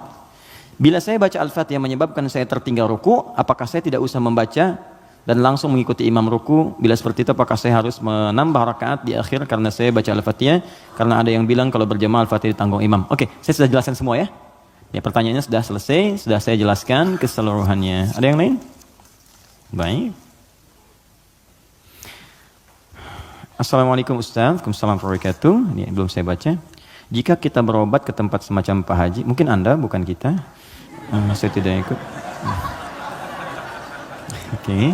Bila saya baca Al-Fatihah menyebabkan saya tertinggal ruku, apakah saya tidak usah membaca dan langsung mengikuti imam ruku? Bila seperti itu apakah saya harus menambah rakaat di akhir karena saya baca Al-Fatihah? Karena ada yang bilang kalau berjamaah Al-Fatihah ditanggung imam. Oke, saya sudah jelaskan semua ya. Ya, pertanyaannya sudah selesai, sudah saya jelaskan keseluruhannya. Ada yang lain? Baik. Assalamualaikum Ustaz. Waalaikumsalam warahmatullahi wabarakatuh. Ini belum saya baca. Jika kita berobat ke tempat semacam Pak Haji, mungkin Anda, bukan kita. Saya tidak ikut. Oke.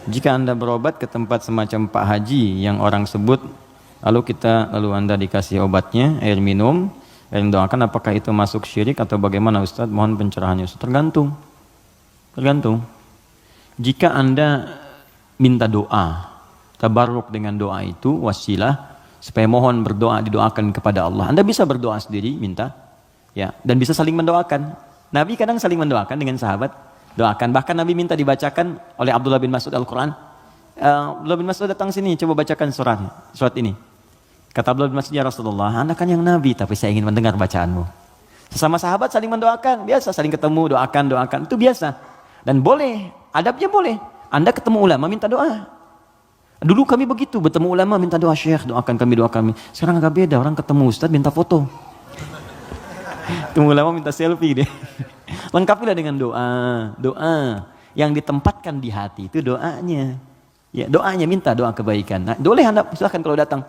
Jika Anda berobat ke tempat semacam Pak Haji yang orang sebut, lalu Anda dikasih obatnya, air minum, yang doakan, apakah itu masuk syirik atau bagaimana Ustaz? Mohon pencerahannya. Tergantung. Jika Anda minta doa, tabarruk dengan doa itu, wasilah, supaya mohon berdoa, didoakan kepada Allah. Anda bisa berdoa sendiri, minta, ya, dan bisa saling mendoakan. Nabi kadang saling mendoakan dengan sahabat, doakan. Bahkan Nabi minta dibacakan oleh Abdullah bin Mas'ud Al-Quran. Abdullah bin Mas'ud datang sini, coba bacakan surat ini. Kata Abdullah bin Mas'ud, ya Rasulullah, Anda kan yang Nabi, tapi saya ingin mendengar bacaanmu. Sesama sahabat saling mendoakan, biasa, saling ketemu, doakan, itu biasa. Dan boleh, adabnya boleh. Anda ketemu ulama minta doa. Dulu kami begitu, bertemu ulama minta doa, Syekh doakan kami, doa kami. Sekarang agak beda, orang ketemu Ustaz minta foto. Ketemu ulama minta selfie deh. Lengkapilah dengan doa. Doa yang ditempatkan di hati itu doanya. Ya, doanya minta doa kebaikan. Nah, boleh Anda silahkan kalau datang.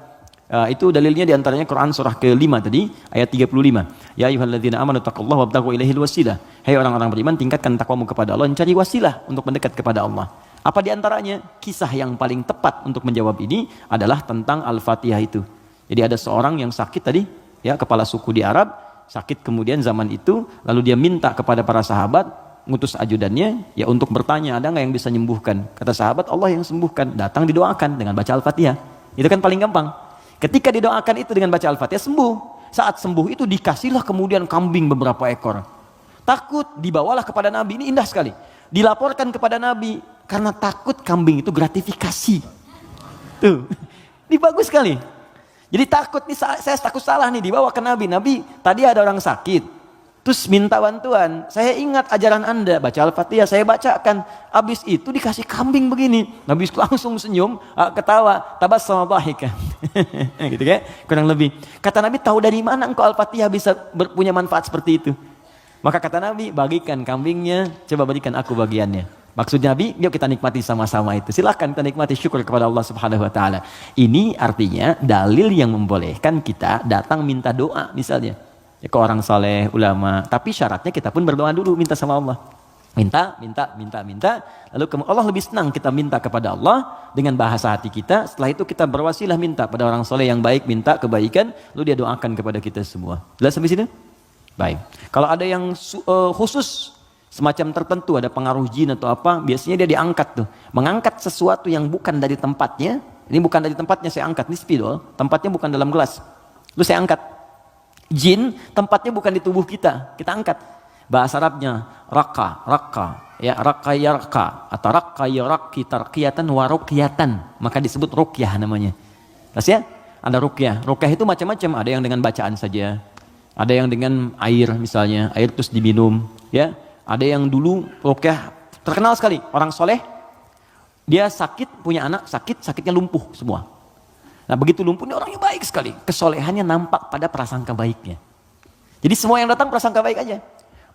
Itu dalilnya diantaranya Quran surah ke-5 tadi ayat 35. Ya ayyuhalladzina amanu taqullaha wabtaghu ilaihil wasilah. Hai orang-orang beriman, tingkatkan takwamu kepada Allah, cari wasilah untuk mendekat kepada Allah. Apa diantaranya? Kisah yang paling tepat untuk menjawab ini adalah tentang Al-Fatihah itu. Jadi ada seorang yang sakit tadi, ya kepala suku di Arab, sakit kemudian zaman itu, lalu dia minta kepada para sahabat, ngutus ajudannya, ya untuk bertanya ada nggak yang bisa menyembuhkan. Kata sahabat, Allah yang sembuhkan. Datang didoakan dengan baca Al-Fatihah. Itu kan paling gampang. Ketika didoakan itu dengan baca Al-Fatihah sembuh. Saat sembuh itu dikasihlah kemudian kambing beberapa ekor. Takut dibawalah kepada Nabi. Ini indah sekali. Dilaporkan kepada Nabi karena takut kambing itu gratifikasi. Tuh. Ini bagus sekali. Jadi takut nih, saya takut salah nih, dibawa ke Nabi. Nabi, tadi ada orang sakit. Terus minta bantuan. Saya ingat ajaran Anda, baca Al-Fatihah, saya bacakan. Habis itu dikasih kambing begini. Nabi langsung senyum, ketawa, tabassama dhahikan. Gitu kan? Kurang lebih. Kata Nabi, tahu dari mana engkau Al-Fatihah bisa punya manfaat seperti itu? Maka kata Nabi, bagikan kambingnya, coba berikan aku bagiannya. Maksud Nabi, yuk kita nikmati sama-sama itu. Silahkan kita nikmati, syukur kepada Allah Subhanahu Wa Taala. Ini artinya dalil yang membolehkan kita datang minta doa misalnya. Ya, ke orang saleh, ulama. Tapi syaratnya kita pun berdoa dulu, minta sama Allah. Minta. Lalu Allah lebih senang kita minta kepada Allah dengan bahasa hati kita. Setelah itu kita berwasilah minta pada orang saleh yang baik, minta kebaikan. Lalu dia doakan kepada kita semua. Jelas sampai sini? Baik. Kalau ada yang khusus, semacam tertentu, ada pengaruh jin atau apa, biasanya dia diangkat tuh. Mengangkat sesuatu yang bukan dari tempatnya. Ini bukan dari tempatnya saya angkat, ini spidol. Tempatnya bukan dalam gelas. Lalu saya angkat. Jin tempatnya bukan di tubuh kita angkat. Bahasa Arabnya raka, ya raka yarka atau raka yaraki tarqiyatan wa ruqyatan, maka disebut ruqyah namanya. Terus ya, ada ruqyah. Ruqyah itu macam-macam, ada yang dengan bacaan saja, ada yang dengan air misalnya, air terus diminum, ya. Ada yang dulu ruqyah terkenal sekali, orang soleh, dia sakit, punya anak sakitnya lumpuh semua. Nah begitu lumpuh, ini orangnya baik sekali. Kesolehannya nampak pada prasangka baiknya. Jadi semua yang datang prasangka baik aja.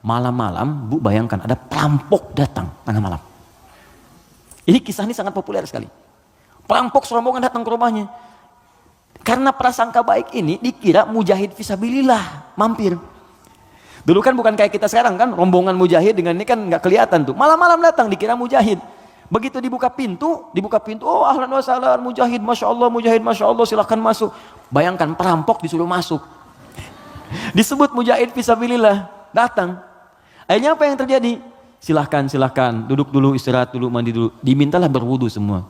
Malam-malam, Bu bayangkan ada perampok datang tengah malam. Ini kisah ini sangat populer sekali. Perampok serombongan datang ke rumahnya. Karena prasangka baik ini dikira mujahid fisabilillah, mampir. Dulu kan bukan kayak kita sekarang kan, rombongan mujahid dengan ini kan nggak kelihatan tuh. Malam-malam datang dikira mujahid. Begitu dibuka pintu, oh ahlan wa sahlan mujahid, masya Allah, silahkan masuk. Bayangkan perampok disuruh masuk. Disebut mujahid fisabilillah, datang. Akhirnya apa yang terjadi? Silahkan, duduk dulu, istirahat dulu, mandi dulu. Dimintalah berwudu semua.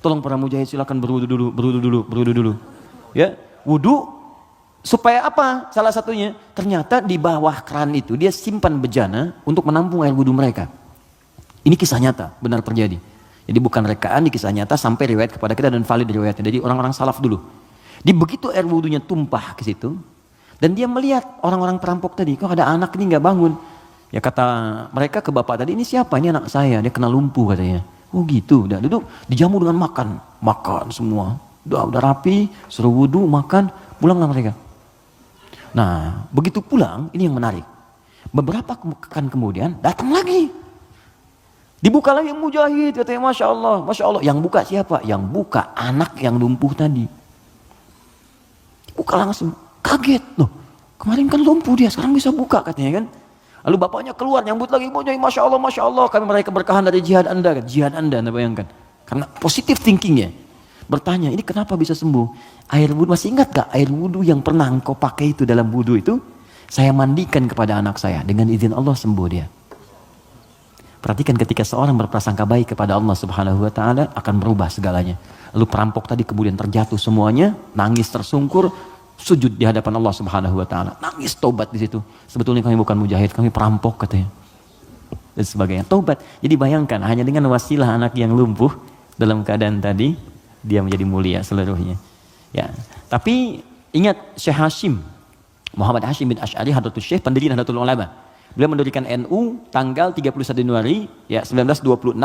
Tolong para mujahid silahkan berwudu dulu. Ya, wudu supaya apa? Salah satunya, ternyata di bawah keran itu dia simpan bejana untuk menampung air wudu mereka. Ini kisah nyata, benar terjadi. Jadi bukan rekaan, di kisah nyata sampai riwayat kepada kita dan valid riwayatnya. Jadi orang-orang salaf dulu. Di begitu air wudunya tumpah ke situ, dan dia melihat orang-orang perampok tadi, kok ada anak ini nggak bangun. Ya kata mereka ke bapak tadi, ini siapa? Ini anak saya, dia kena lumpuh katanya. Oh gitu, udah duduk, dijamu dengan makan semua. Udah rapi, suruh wudu, makan, pulanglah mereka. Nah, begitu pulang, ini yang menarik. Beberapa pekan kemudian datang lagi. Dibuka lagi mujahid, katanya Masya Allah. Yang buka siapa? Yang buka anak yang lumpuh tadi. Buka langsung, kaget loh. Kemarin kan lumpuh dia, sekarang bisa buka katanya kan. Lalu bapaknya keluar, nyambut lagi mujahid, Masya Allah. Kami meraih keberkahan dari jihad Anda, Anda bayangkan. Karena positif thinkingnya. Bertanya, ini kenapa bisa sembuh? Air wudu, masih ingat gak air wudu yang pernah engkau pakai itu dalam wudu itu? Saya mandikan kepada anak saya, dengan izin Allah sembuh dia. Perhatikan ketika seorang berprasangka baik kepada Allah Subhanahu Wa Taala akan berubah segalanya. Lalu perampok tadi kemudian terjatuh semuanya, nangis tersungkur, sujud di hadapan Allah Subhanahu Wa Taala, nangis tobat di situ. Sebetulnya kami bukan mujahid, kami perampok katanya. Dan sebagainya, tobat. Jadi bayangkan hanya dengan wasilah anak yang lumpuh dalam keadaan tadi dia menjadi mulia seluruhnya. Ya, tapi ingat Syekh Hashim Muhammad Hashim bin Asy'ari Hadratus Syekh, pendiri Nahdlatul Ulama. Beliau mendirikan NU tanggal 31 Januari ya 1926.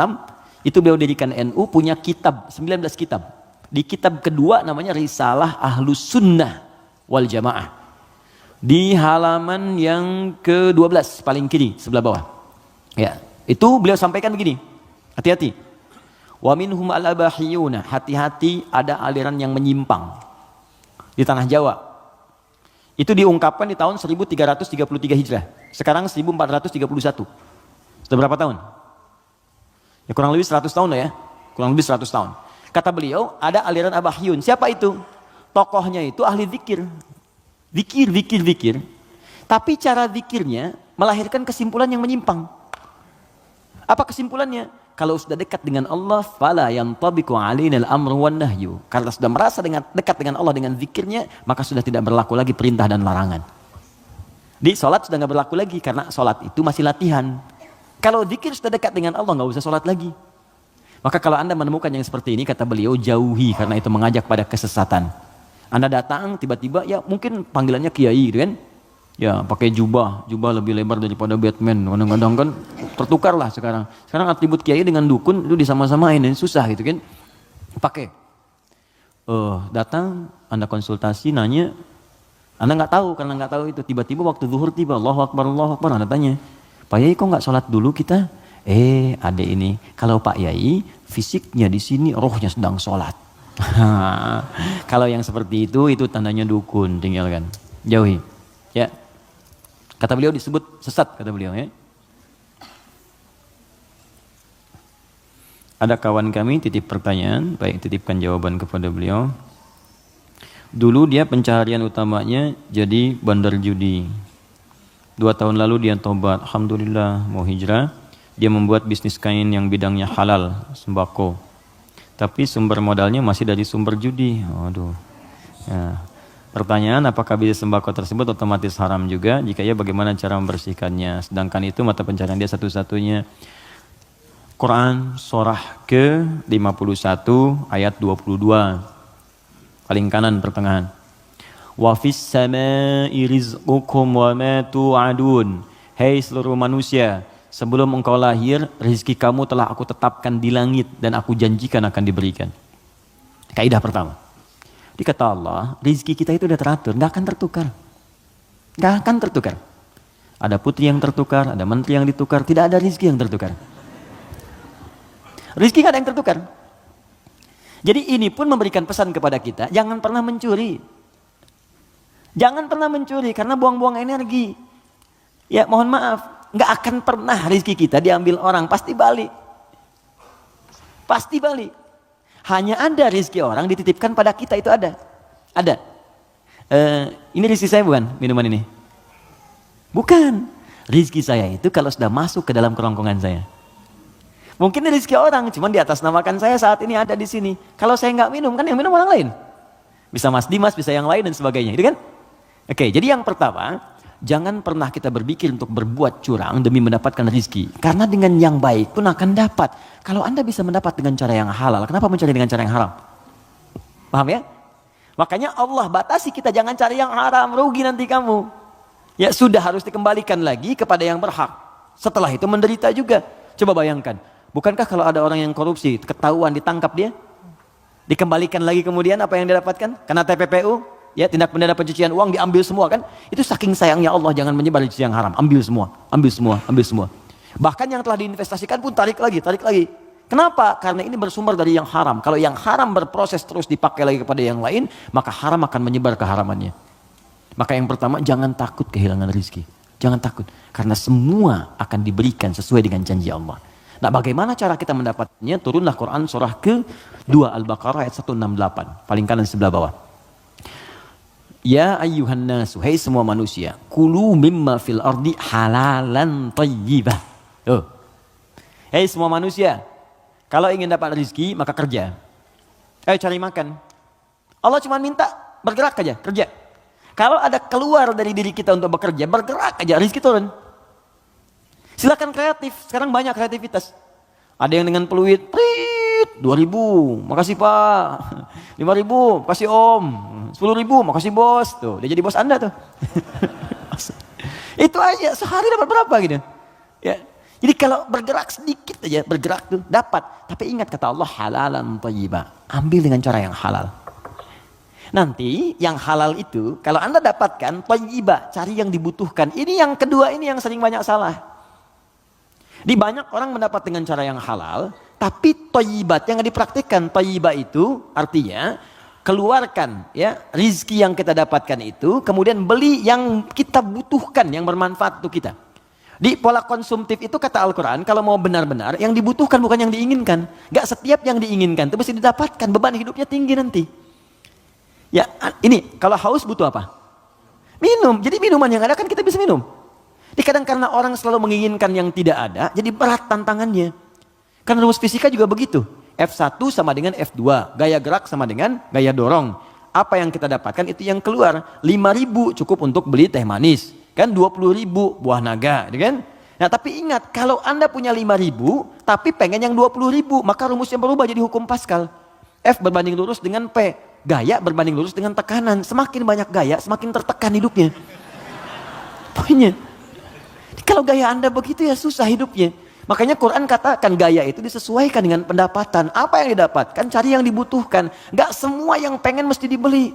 Itu beliau dirikan NU, punya kitab 19 kitab. Di kitab kedua namanya Risalah Ahlus Sunnah wal Jamaah. Di halaman yang ke-12 paling kiri sebelah bawah. Ya, itu beliau sampaikan begini. Hati-hati. Wa minhum al-abahiyuna, hati-hati ada aliran yang menyimpang di tanah Jawa. Itu diungkapkan di tahun 1333 Hijrah. Sekarang 1431. Sudah berapa tahun? Ya kurang lebih 100 tahun lah ya. Kurang lebih 100 tahun. Kata beliau, ada aliran Abahiyun. Siapa itu? Tokohnya itu ahli zikir. Zikir. Tapi cara zikirnya melahirkan kesimpulan yang menyimpang. Apa kesimpulannya? Kalau sudah dekat dengan Allah, fala yantabiqu alaina al-amru wan nahyu. Karena sudah merasa dekat dengan Allah dengan zikirnya, maka sudah tidak berlaku lagi perintah dan larangan. Di sholat sudah nggak berlaku lagi karena sholat itu masih latihan. Kalau zikir sudah dekat dengan Allah, nggak usah sholat lagi. Maka kalau Anda menemukan yang seperti ini, kata beliau, jauhi karena itu mengajak pada kesesatan. Anda datang tiba-tiba, ya mungkin panggilannya kiai gitu kan. Ya pakai jubah lebih lebar daripada Batman. Kadang-kadang kan tertukar lah sekarang. Sekarang atribut kiai dengan dukun itu disama-samain, susah gitu kan. Pakai. Datang, Anda konsultasi, nanya, Anda nggak tahu karena nggak tahu itu. Tiba-tiba waktu zuhur tiba, Allahu Akbar, Anda tanya, Pak Yai kok nggak sholat dulu kita? Adek ini, kalau Pak Yai fisiknya di sini, rohnya sedang sholat. Kalau yang seperti itu tandanya dukun, tinggalkan, jauhi. Ya. Kata beliau disebut sesat, kata beliau ya. Ada kawan kami titip pertanyaan, baik titipkan jawaban kepada beliau. Dulu dia pencaharian utamanya jadi bandar judi. 2 tahun lalu dia tobat, alhamdulillah mau hijrah. Dia membuat bisnis kain yang bidangnya halal, sembako. Tapi sumber modalnya masih dari sumber judi. Waduh. Ya. Pertanyaan, apakah bisnis sembako tersebut otomatis haram juga? Jika ya, bagaimana cara membersihkannya? Sedangkan itu mata pencarian dia satu-satunya. Quran surah ke-51 ayat 22. Paling kanan pertengahan. Wa fis samaa'i rizqukum wa ma tu'adun. Hei seluruh manusia, sebelum engkau lahir, rezeki kamu telah aku tetapkan di langit dan aku janjikan akan diberikan. Kaidah pertama. Dikata Allah, rezeki kita itu sudah teratur, nggak akan tertukar. Nggak akan tertukar. Ada putri yang tertukar, ada menteri yang ditukar, tidak ada rezeki yang tertukar. Rezeki nggak ada yang tertukar. Jadi ini pun memberikan pesan kepada kita, jangan pernah mencuri. Jangan pernah mencuri karena buang-buang energi. Ya mohon maaf, nggak akan pernah rezeki kita diambil orang, pasti balik. Pasti balik. Hanya ada rezeki orang dititipkan pada kita, itu ada. Ada. Ini rezeki saya bukan minuman ini? Bukan. Rezeki saya itu kalau sudah masuk ke dalam kerongkongan saya. Mungkin ini rezeki orang, cuman di atas namakan saya saat ini ada di sini. Kalau saya nggak minum, kan yang minum orang lain. Bisa Mas Dimas, bisa yang lain dan sebagainya, itu kan? Oke, jadi yang pertama, jangan pernah kita berpikir untuk berbuat curang demi mendapatkan rezeki. Karena dengan yang baik pun akan dapat. Kalau Anda bisa mendapat dengan cara yang halal, kenapa mencari dengan cara yang haram? Paham ya? Makanya Allah batasi kita, jangan cari yang haram, rugi nanti kamu. Ya sudah, harus dikembalikan lagi kepada yang berhak. Setelah itu menderita juga. Coba bayangkan, bukankah kalau ada orang yang korupsi, ketahuan, ditangkap dia, dikembalikan lagi kemudian apa yang dia dapatkan? Karena TPPU, ya tindak pidana pencucian uang diambil semua kan? Itu saking sayangnya Allah, jangan menyebar rezeki yang haram, ambil semua. Bahkan yang telah diinvestasikan pun tarik lagi. Kenapa? Karena ini bersumber dari yang haram. Kalau yang haram berproses terus dipakai lagi kepada yang lain, maka haram akan menyebar keharamannya. Maka yang pertama, jangan takut kehilangan rezeki. Jangan takut, karena semua akan diberikan sesuai dengan janji Allah. Nah, bagaimana cara kita mendapatkannya? Turunlah Quran surah ke-2 Al-Baqarah ayat 168, paling kanan sebelah bawah. Ya ayyuhan nasu, hai semua manusia, kulu mimma fil ardi halalan thayyibah. Hei semua manusia, kalau ingin dapat rezeki maka kerja. Cari makan. Allah cuma minta bergerak aja, kerja. Kalau ada keluar dari diri kita untuk bekerja, bergerak aja, rezeki turun. Silakan kreatif, sekarang banyak kreativitas. Ada yang dengan peluit, 2.000, makasih Pak. 5.000, makasih Om. 10.000, makasih Bos. Tuh, dia jadi bos Anda tuh. Itu aja, sehari dapat berapa gitu. Ya. Jadi kalau bergerak sedikit aja, bergerak tuh dapat. Tapi ingat kata Allah, halalan thayyibah. Ambil dengan cara yang halal. Nanti yang halal itu, kalau Anda dapatkan thayyibah, cari yang dibutuhkan. Ini yang kedua, ini yang sering banyak salah. Di banyak orang mendapat dengan cara yang halal, tapi thayyibat yang dipraktikkan. Thayyibah itu artinya keluarkan ya rizki yang kita dapatkan itu, kemudian beli yang kita butuhkan, yang bermanfaat untuk kita. Di pola konsumtif itu kata Al-Quran, kalau mau benar-benar, yang dibutuhkan bukan yang diinginkan. Gak setiap yang diinginkan itu mesti didapatkan, beban hidupnya tinggi nanti. Ya ini, kalau haus butuh apa? Minum, jadi minuman yang ada kan kita bisa minum. Jadi kadang karena orang selalu menginginkan yang tidak ada, jadi berat tantangannya. Karena rumus fisika juga begitu. F1 sama dengan F2, gaya gerak sama dengan gaya dorong. Apa yang kita dapatkan itu yang keluar. 5.000 cukup untuk beli teh manis. Kan 20.000 buah naga, kan? Nah tapi ingat, kalau Anda punya 5.000, tapi pengen yang 20.000, maka rumusnya berubah jadi hukum Pascal. F berbanding lurus dengan P. Gaya berbanding lurus dengan tekanan. Semakin banyak gaya, semakin tertekan hidupnya. Poinnya. Kalau gaya Anda begitu ya susah hidupnya. Makanya Quran katakan gaya itu disesuaikan dengan pendapatan. Apa yang didapatkan? Cari yang dibutuhkan. Gak semua yang pengen mesti dibeli.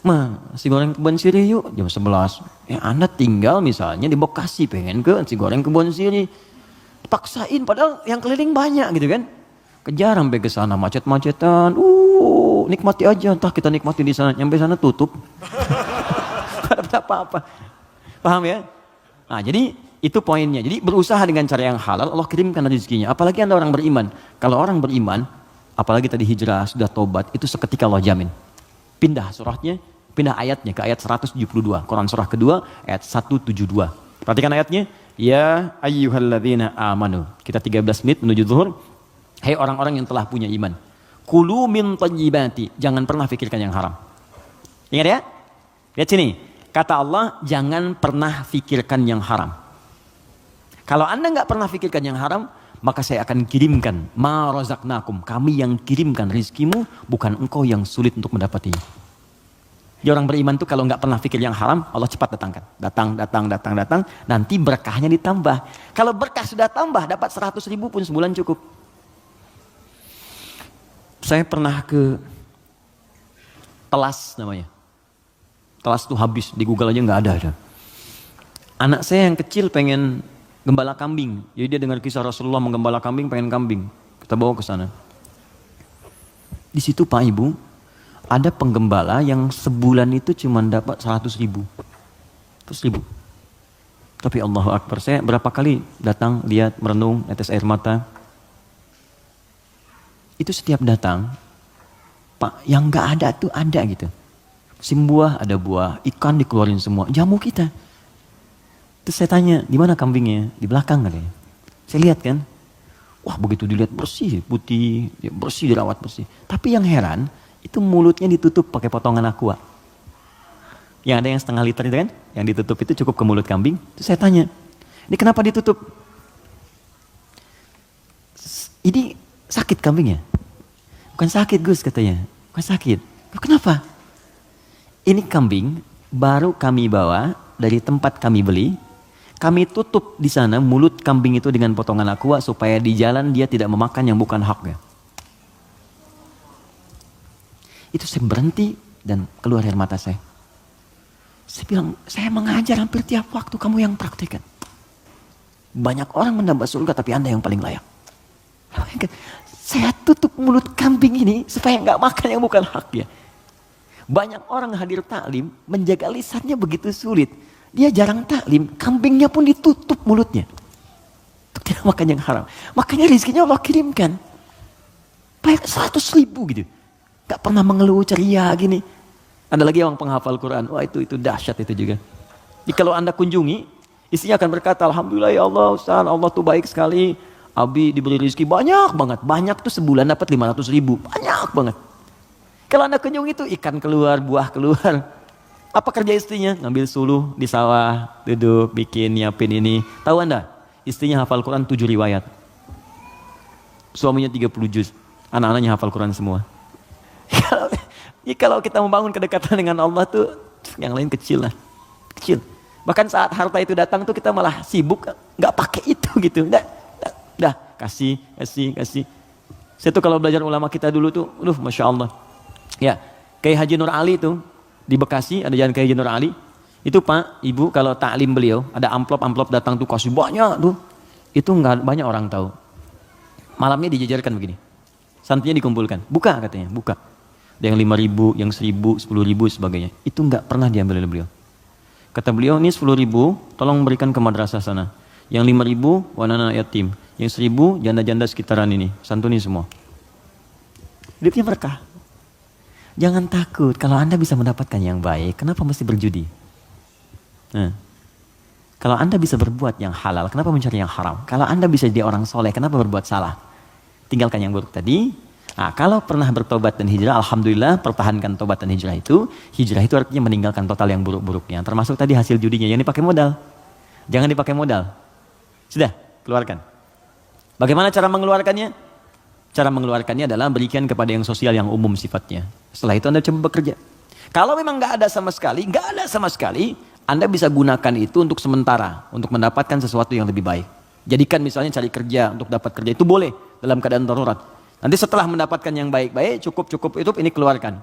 Nasi goreng Kebon Sirih yuk jam 11. Ya Anda tinggal misalnya di Bekasi pengen ke nasi goreng Kebon Sirih. Paksain padahal yang keliling banyak gitu kan. Kejar sampai ke sana macet-macetan. Nikmati aja, entah kita nikmati di sana. Nyampe sana tutup. Gak dapat apa-apa. Paham ya? Nah, jadi itu poinnya. Jadi berusaha dengan cara yang halal, Allah kirimkan rezekinya. Apalagi Anda orang beriman. Kalau orang beriman, apalagi tadi hijrah, sudah tobat, itu seketika Allah jamin. Pindah surahnya, pindah ayatnya ke ayat 172. Quran surah kedua, ayat 172. Perhatikan ayatnya. Ya ayyuhalladzina amanu. Kita 13 menit menuju zuhur. Hai orang-orang yang telah punya iman. Kulu min thayyibati. Jangan pernah fikirkan yang haram. Ingat ya? Lihat sini. Kata Allah, jangan pernah fikirkan yang haram. Kalau Anda nggak pernah fikirkan yang haram, maka saya akan kirimkan ma razaqnakum. Kami yang kirimkan rizkimu, bukan engkau yang sulit untuk mendapatinya. Jadi orang beriman tuh kalau nggak pernah fikir yang haram, Allah cepat datangkan. Datang. Nanti berkahnya ditambah. Kalau berkah sudah tambah, dapat 100.000 pun sebulan cukup. Saya pernah ke Telas namanya. Telas tuh habis, di Google aja nggak ada. Anak saya yang kecil pengen gembala kambing. Jadi dia dengar kisah Rasulullah menggembala kambing, pengen kambing. Kita bawa ke sana. Di situ Pak Ibu, ada penggembala yang sebulan itu cuma dapat 100.000. 100.000. Tapi Allahu Akbar, saya berapa kali datang, lihat, merenung, netes air mata. Itu setiap datang, Pak, yang nggak ada tuh ada gitu. Musim buah ada buah, ikan dikeluarin semua, jamu kita. Terus saya tanya, di mana kambingnya? Di belakang katanya. Saya lihat kan, wah begitu dilihat bersih, putih, bersih, dirawat bersih. Tapi yang heran, itu mulutnya ditutup pakai potongan aqua. Yang ada yang setengah liter itu kan, yang ditutup itu cukup ke mulut kambing. Terus saya tanya, ini kenapa ditutup? Ini sakit kambingnya? Bukan sakit Gus katanya, bukan sakit. Kenapa? Ini kambing baru kami bawa dari tempat kami beli. Kami tutup di sana mulut kambing itu dengan potongan aqua supaya di jalan dia tidak memakan yang bukan haknya. Itu saya berhenti dan keluar air mata saya. Saya bilang, saya mengajar hampir tiap waktu, kamu yang praktekkan. Banyak orang mendapat surga tapi Anda yang paling layak. Saya tutup mulut kambing ini supaya nggak makan yang bukan haknya. Banyak orang hadir taklim, menjaga lisannya begitu sulit. Dia jarang taklim, kambingnya pun ditutup mulutnya. Untuk tidak makan yang haram. Makanya rezekinya Allah kirimkan. Banyak 100.000 gitu. Gak pernah mengeluh ceria gini. Ada lagi orang penghafal Quran. Wah itu dahsyat itu juga. Jadi kalau Anda kunjungi, istrinya akan berkata, Alhamdulillah ya Allah Ustaz, Allah tuh baik sekali. Abi diberi rezeki banyak banget. Banyak tuh sebulan dapat 500.000. Banyak banget. Kalau Anda kunjungi itu ikan keluar, buah keluar. Apa kerja istrinya? Ngambil suluh di sawah, duduk, bikin, nyiapin ini. Tahu Anda? Istrinya hafal Quran 7 riwayat. Suaminya 30 juz. Anak-anaknya hafal Quran semua. Kalau kita membangun kedekatan dengan Allah tuh, yang lain kecil lah. Kecil. Bahkan saat harta itu datang tuh kita malah sibuk nggak pakai itu gitu. Dah, kasih. Saya tuh kalau belajar ulama kita dulu tuh, Masya Allah. Ya, Kiai Haji Nur Ali tuh di Bekasi ada jalan Kiai Haji Nur Ali. Itu Pak, Ibu kalau taklim beliau ada amplop datang tuh kasih banyak tuh. Itu nggak banyak orang tahu. Malamnya dijajarkan begini. Santrinya dikumpulkan. Buka katanya, buka. Ada yang 5.000, yang 1.000, 10.000 sebagainya. Itu nggak pernah diambil oleh beliau. Kata beliau, ini 10.000 tolong berikan ke madrasah sana. Yang 5.000 wanana yatim. Yang 1.000 janda-janda sekitaran ini. Santuni semua. Hidupnya berkah. Jangan takut. Kalau Anda bisa mendapatkan yang baik, kenapa mesti berjudi? Nah, kalau Anda bisa berbuat yang halal, kenapa mencari yang haram? Kalau Anda bisa jadi orang soleh, kenapa berbuat salah? Tinggalkan yang buruk tadi. Nah, kalau pernah bertobat dan hijrah, alhamdulillah pertahankan tobat dan hijrah itu. Hijrah itu artinya meninggalkan total yang buruk-buruknya. Termasuk tadi hasil judinya yang dipakai modal. Jangan dipakai modal. Sudah, keluarkan. Bagaimana cara mengeluarkannya? Cara mengeluarkannya adalah berikan kepada yang sosial yang umum sifatnya. Setelah itu Anda coba bekerja. Kalau memang nggak ada sama sekali, Anda bisa gunakan itu untuk sementara, untuk mendapatkan sesuatu yang lebih baik. Jadikan misalnya cari kerja untuk dapat kerja itu boleh dalam keadaan darurat. Nanti setelah mendapatkan yang baik-baik, cukup itu ini keluarkan.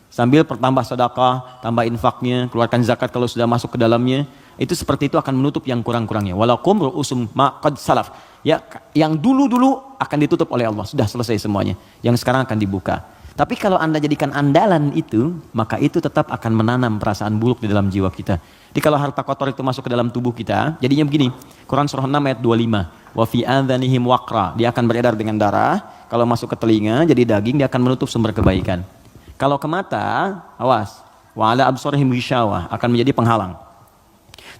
Sambil pertambah sedekah, tambah infaknya, keluarkan zakat kalau sudah masuk ke dalamnya. Itu seperti itu akan menutup yang kurang-kurangnya. Walakum ru'usum ma qad salaf. Ya, yang dulu-dulu akan ditutup oleh Allah. Sudah selesai semuanya. Yang sekarang akan dibuka. Tapi kalau Anda jadikan andalan itu, maka itu tetap akan menanam perasaan buruk di dalam jiwa kita. Jadi kalau harta kotor itu masuk ke dalam tubuh kita, jadinya begini. Quran surah 6 ayat 25. Wa fi adhanihim waqra. Dia akan beredar dengan darah. Kalau masuk ke telinga jadi daging, dia akan menutup sumber kebaikan. Kalau ke mata, awas. Wa ala absarihim ghishawah, akan menjadi penghalang.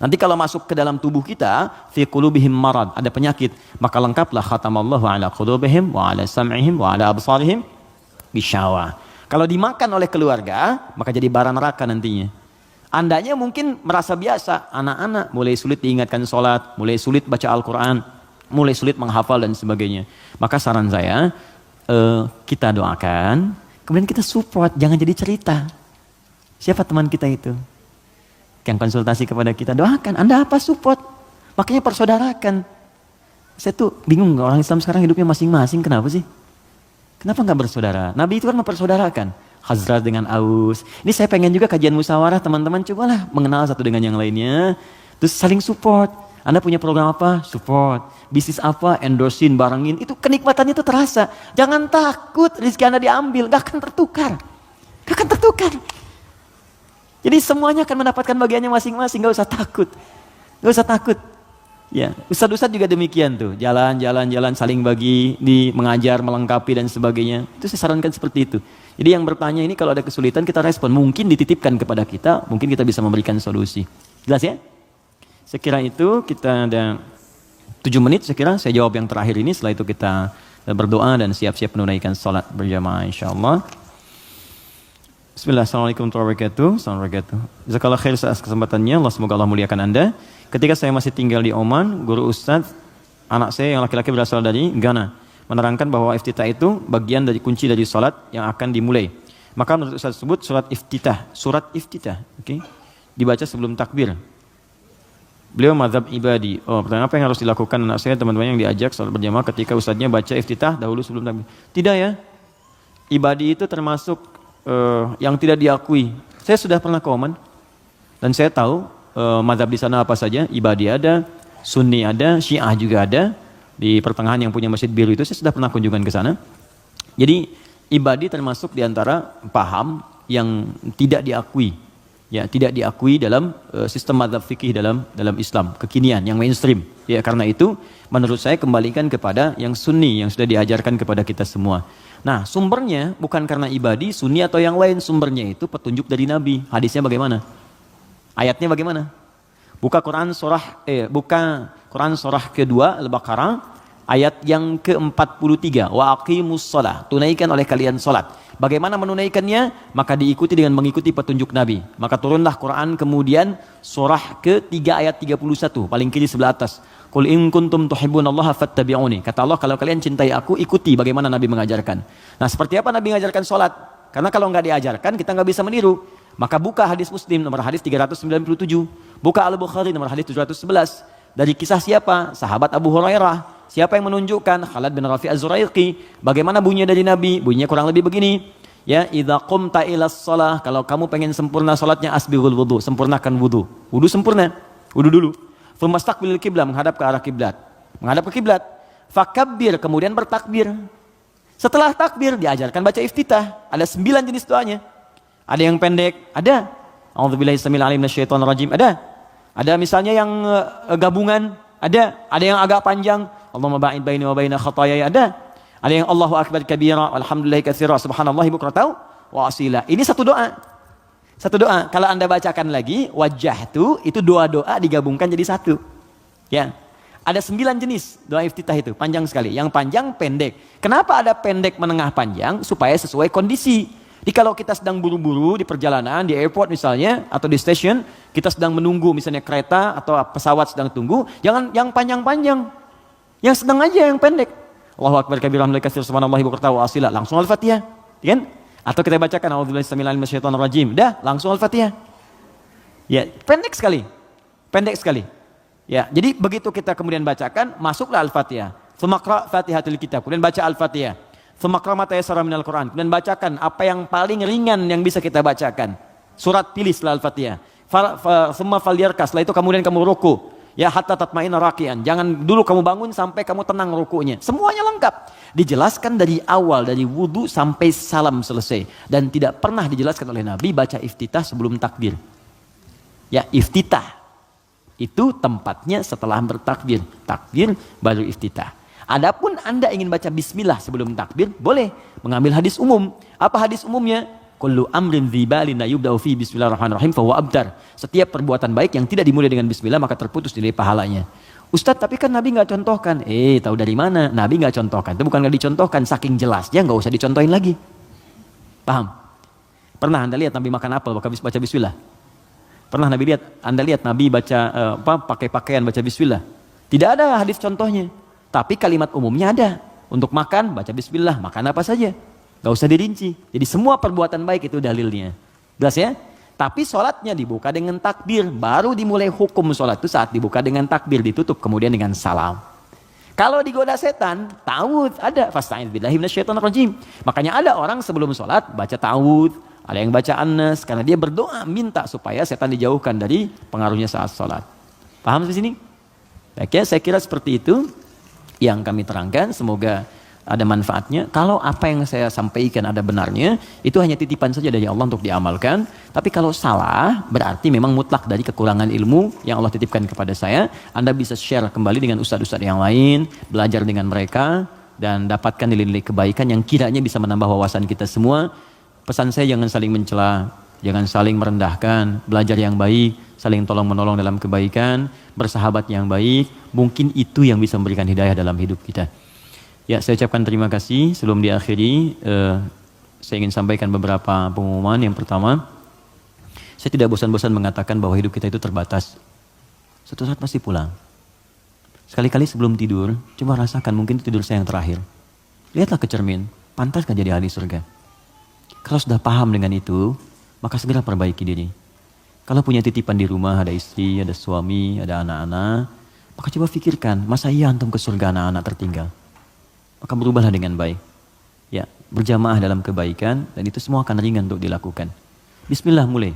Nanti kalau masuk ke dalam tubuh kita, fi qulubihim marad, ada penyakit, maka lengkaplah khatamallahu ala qulubihim wa ala sam'ihim wa ala absarihim ghishawah. Kalau dimakan oleh keluarga, maka jadi bara neraka nantinya. Andanya mungkin merasa biasa, anak-anak mulai sulit diingatkan sholat, mulai sulit baca Al-Quran, mulai sulit menghafal dan sebagainya. Maka saran saya, kita doakan, kemudian kita support, jangan jadi cerita. Siapa teman kita itu? Yang konsultasi kepada kita, doakan, Anda apa support? Makanya persaudarakan. Saya tuh bingung, orang Islam sekarang hidupnya masing-masing, kenapa sih? Kenapa nggak bersaudara? Nabi itu kan mempersaudarakan. Khazraj dengan Aus. Ini saya pengen juga kajian musyawarah, teman-teman cobalah mengenal satu dengan yang lainnya. Terus saling support. Anda punya program apa? Support. Bisnis apa? Endorsein, barengin. Itu kenikmatannya itu terasa. Jangan takut rezeki Anda diambil. Gak akan tertukar. Jadi semuanya akan mendapatkan bagiannya masing-masing. Gak usah takut. Ya, ustadz-ustadz juga demikian tuh. Jalan, saling bagi, mengajar, melengkapi dan sebagainya. Itu saya sarankan seperti itu. Jadi yang bertanya ini kalau ada kesulitan kita respon. Mungkin dititipkan kepada kita, mungkin kita bisa memberikan solusi. Jelas ya? Saya kira itu kita ada 7 menit saya kira. Saya jawab yang terakhir ini. Setelah itu kita berdoa dan siap-siap menunaikan salat berjamaah insyaAllah. Bismillah, assalamualaikum warahmatullahi wabarakatuh. Assalamualaikum. Jazakallah khair atas kesempatannya. Allah semoga Allah muliakan Anda. Ketika saya masih tinggal di Oman, guru ustadz, anak saya yang laki-laki berasal dari Ghana, menerangkan bahwa iftitah itu bagian dari kunci dari salat yang akan dimulai. Maka menurut ustadz tersebut surat iftitah, okay, dibaca sebelum takbir. Beliau mazhab ibadi. Pertanyaan apa yang harus dilakukan anak saya, teman-teman yang diajak salat berjamaah ketika ustadznya baca iftitah dahulu sebelum takbir? Tidak ya. Ibadi itu termasuk yang tidak diakui. Saya sudah pernah ke Oman dan saya tahu mazhab di sana apa saja. Ibadi ada, Sunni ada, Syiah juga ada. Di pertengahan yang punya Masjid Biru itu saya sudah pernah kunjungan ke sana. Jadi ibadi termasuk di antara paham yang tidak diakui. Ya, tidak diakui dalam sistem mazhab fikih dalam Islam kekinian yang mainstream. Ya, karena itu menurut saya kembalikan kepada yang Sunni yang sudah diajarkan kepada kita semua. Nah, sumbernya bukan karena ibadi, Sunni atau yang lain, sumbernya itu petunjuk dari Nabi. Hadisnya bagaimana? Ayatnya bagaimana? Buka Quran surah kedua Al-Baqarah ayat yang ke-43. Wa aqimus shalah. Tunaikan oleh kalian salat. Bagaimana menunaikannya? Maka diikuti dengan mengikuti petunjuk Nabi. Maka turunlah Quran kemudian surah ke-3 ayat 31, paling kiri sebelah atas. Qul in kuntum tuhibbunallaha fattabi'uni. Kata Allah, kalau kalian cintai aku, ikuti bagaimana Nabi mengajarkan. Nah, seperti apa Nabi mengajarkan salat? Karena kalau nggak diajarkan, kita nggak bisa meniru. Maka buka hadis Muslim nomor hadis 397, buka Al-Bukhari nomor hadis 711. Dari kisah siapa? Sahabat Abu Hurairah. Siapa yang menunjukkan? Khalid bin Rafi' Az-Zuraiki. Bagaimana bunyinya dari Nabi? Bunyinya kurang lebih begini. Ya, idza qumta ilas shalah, kalau kamu pengen sempurna salatnya, asbighul wudu, sempurnakan wudu. Wudu sempurna. Wudu dulu. Tsumastaqbilil qiblah, menghadap ke arah kiblat. Menghadap ke kiblat. Fakabbir, kemudian bertakbir. Setelah takbir diajarkan baca iftitah. Ada 9 jenis doanya. Ada yang pendek, ada. A'udzubillahi samil alim minasyaitonir rajim, ada. Ada misalnya yang gabungan, ada. Ada yang agak panjang. Allahumma ba'id baini wa baina khataayaya, ada. Ada yang Allahu akbar kabira, walhamdulillahi katsira, subhanallahi bukratan wa asila. Ini satu doa. Satu doa. Kalau Anda bacakan lagi, wajjahtu, itu doa-doa digabungkan jadi satu. Ya. Ada 9 jenis doa iftitah itu, panjang sekali. Yang panjang, pendek. Kenapa ada pendek, menengah, panjang? Supaya sesuai kondisi. Jadi kalau kita sedang buru-buru di perjalanan, di airport misalnya, atau di stasiun, kita sedang menunggu misalnya kereta atau pesawat sedang tunggu, jangan yang panjang-panjang. Yang sedang aja yang pendek. Allahu akbar kabira, alhamdulillahi katsira, subhanallahi bukratan wa asila. Langsung Al-Fatihah. Kan? Atau kita bacakan a'udzubillahi samil alim minasyaitonir rajim. Dah, langsung Al-Fatihah. Ya, pendek sekali. Pendek sekali. Ya, jadi begitu kita kemudian bacakan, masuklah Al-Fatihah. Tsumaqra Fatihatul Kitab. Kemudian baca Al-Fatihah. Tsumaqra ma tayassara minal Qur'an. Kemudian bacakan apa yang paling ringan yang bisa kita bacakan. Surat pilih setelah Al-Fatihah. Tsumma falyarkas. Setelah itu kemudian kamu ruku. Ya, hatta tatma'inna raki'an. Jangan dulu kamu bangun sampai kamu tenang rukunya. Semuanya lengkap. Dijelaskan dari awal, dari wudu sampai salam selesai. Dan tidak pernah dijelaskan oleh Nabi baca iftitah sebelum takbir. Ya, iftitah. Itu tempatnya setelah bertakbir. Takbir baru iftitah. Adapun Anda ingin baca bismillah sebelum takbir, boleh. Mengambil hadis umum. Apa hadis umumnya? Kullu amrin dzibalin la yubda'u fi bismillahirrahmanirrahim fa huwa abtar. Setiap perbuatan baik yang tidak dimulai dengan bismillah maka terputus nilai pahalanya. Ustadz, tapi kan Nabi nggak contohkan. Tahu dari mana? Nabi nggak contohkan. Itu bukan nggak dicontohkan, saking jelasnya nggak usah dicontohin lagi. Paham? Pernah Anda lihat Nabi makan apel baca bismillah? Pernah Anda lihat Nabi baca pakai pakaian baca bismillah? Tidak ada hadis contohnya. Tapi kalimat umumnya ada. Untuk makan baca bismillah, makan apa saja. Gak usah dirinci. Jadi semua perbuatan baik itu dalilnya. Jelas ya? Tapi sholatnya dibuka dengan takbir. Baru dimulai hukum sholat itu saat dibuka dengan takbir. Ditutup kemudian dengan salam. Kalau digoda setan, ta'awudz ada. Fasta'idz billahi minasyaitonir rajim. Makanya ada orang sebelum sholat baca ta'awudz. Ada yang baca An-Nas. Karena dia berdoa minta supaya setan dijauhkan dari pengaruhnya saat sholat. Paham di sini? Baik ya, saya kira seperti itu yang kami terangkan. Semoga ada manfaatnya. Kalau apa yang saya sampaikan ada benarnya, itu hanya titipan saja dari Allah untuk diamalkan. Tapi kalau salah, berarti memang mutlak dari kekurangan ilmu yang Allah titipkan kepada saya. Anda bisa share kembali dengan ustadz-ustadz yang lain, belajar dengan mereka, dan dapatkan nilai-nilai kebaikan yang kiranya bisa menambah wawasan kita semua. Pesan saya, jangan saling mencela, jangan saling merendahkan, belajar yang baik, saling tolong-menolong dalam kebaikan, bersahabat yang baik. Mungkin itu yang bisa memberikan hidayah dalam hidup kita. Ya, saya ucapkan terima kasih. Sebelum diakhiri, saya ingin sampaikan beberapa pengumuman. Yang pertama, saya tidak bosan-bosan mengatakan bahwa hidup kita itu terbatas. Suatu saat pasti pulang. Sekali-kali sebelum tidur, coba rasakan mungkin tidur saya yang terakhir. Lihatlah ke cermin, pantaskah jadi ahli surga? Kalau sudah paham dengan itu, maka segera perbaiki diri. Kalau punya titipan di rumah, ada istri, ada suami, ada anak-anak, maka coba pikirkan, masa iya antum ke surga anak-anak tertinggal? Maka berubahlah dengan baik. Ya, berjamaah dalam kebaikan, dan itu semua akan ringan untuk dilakukan. Bismillah mulai.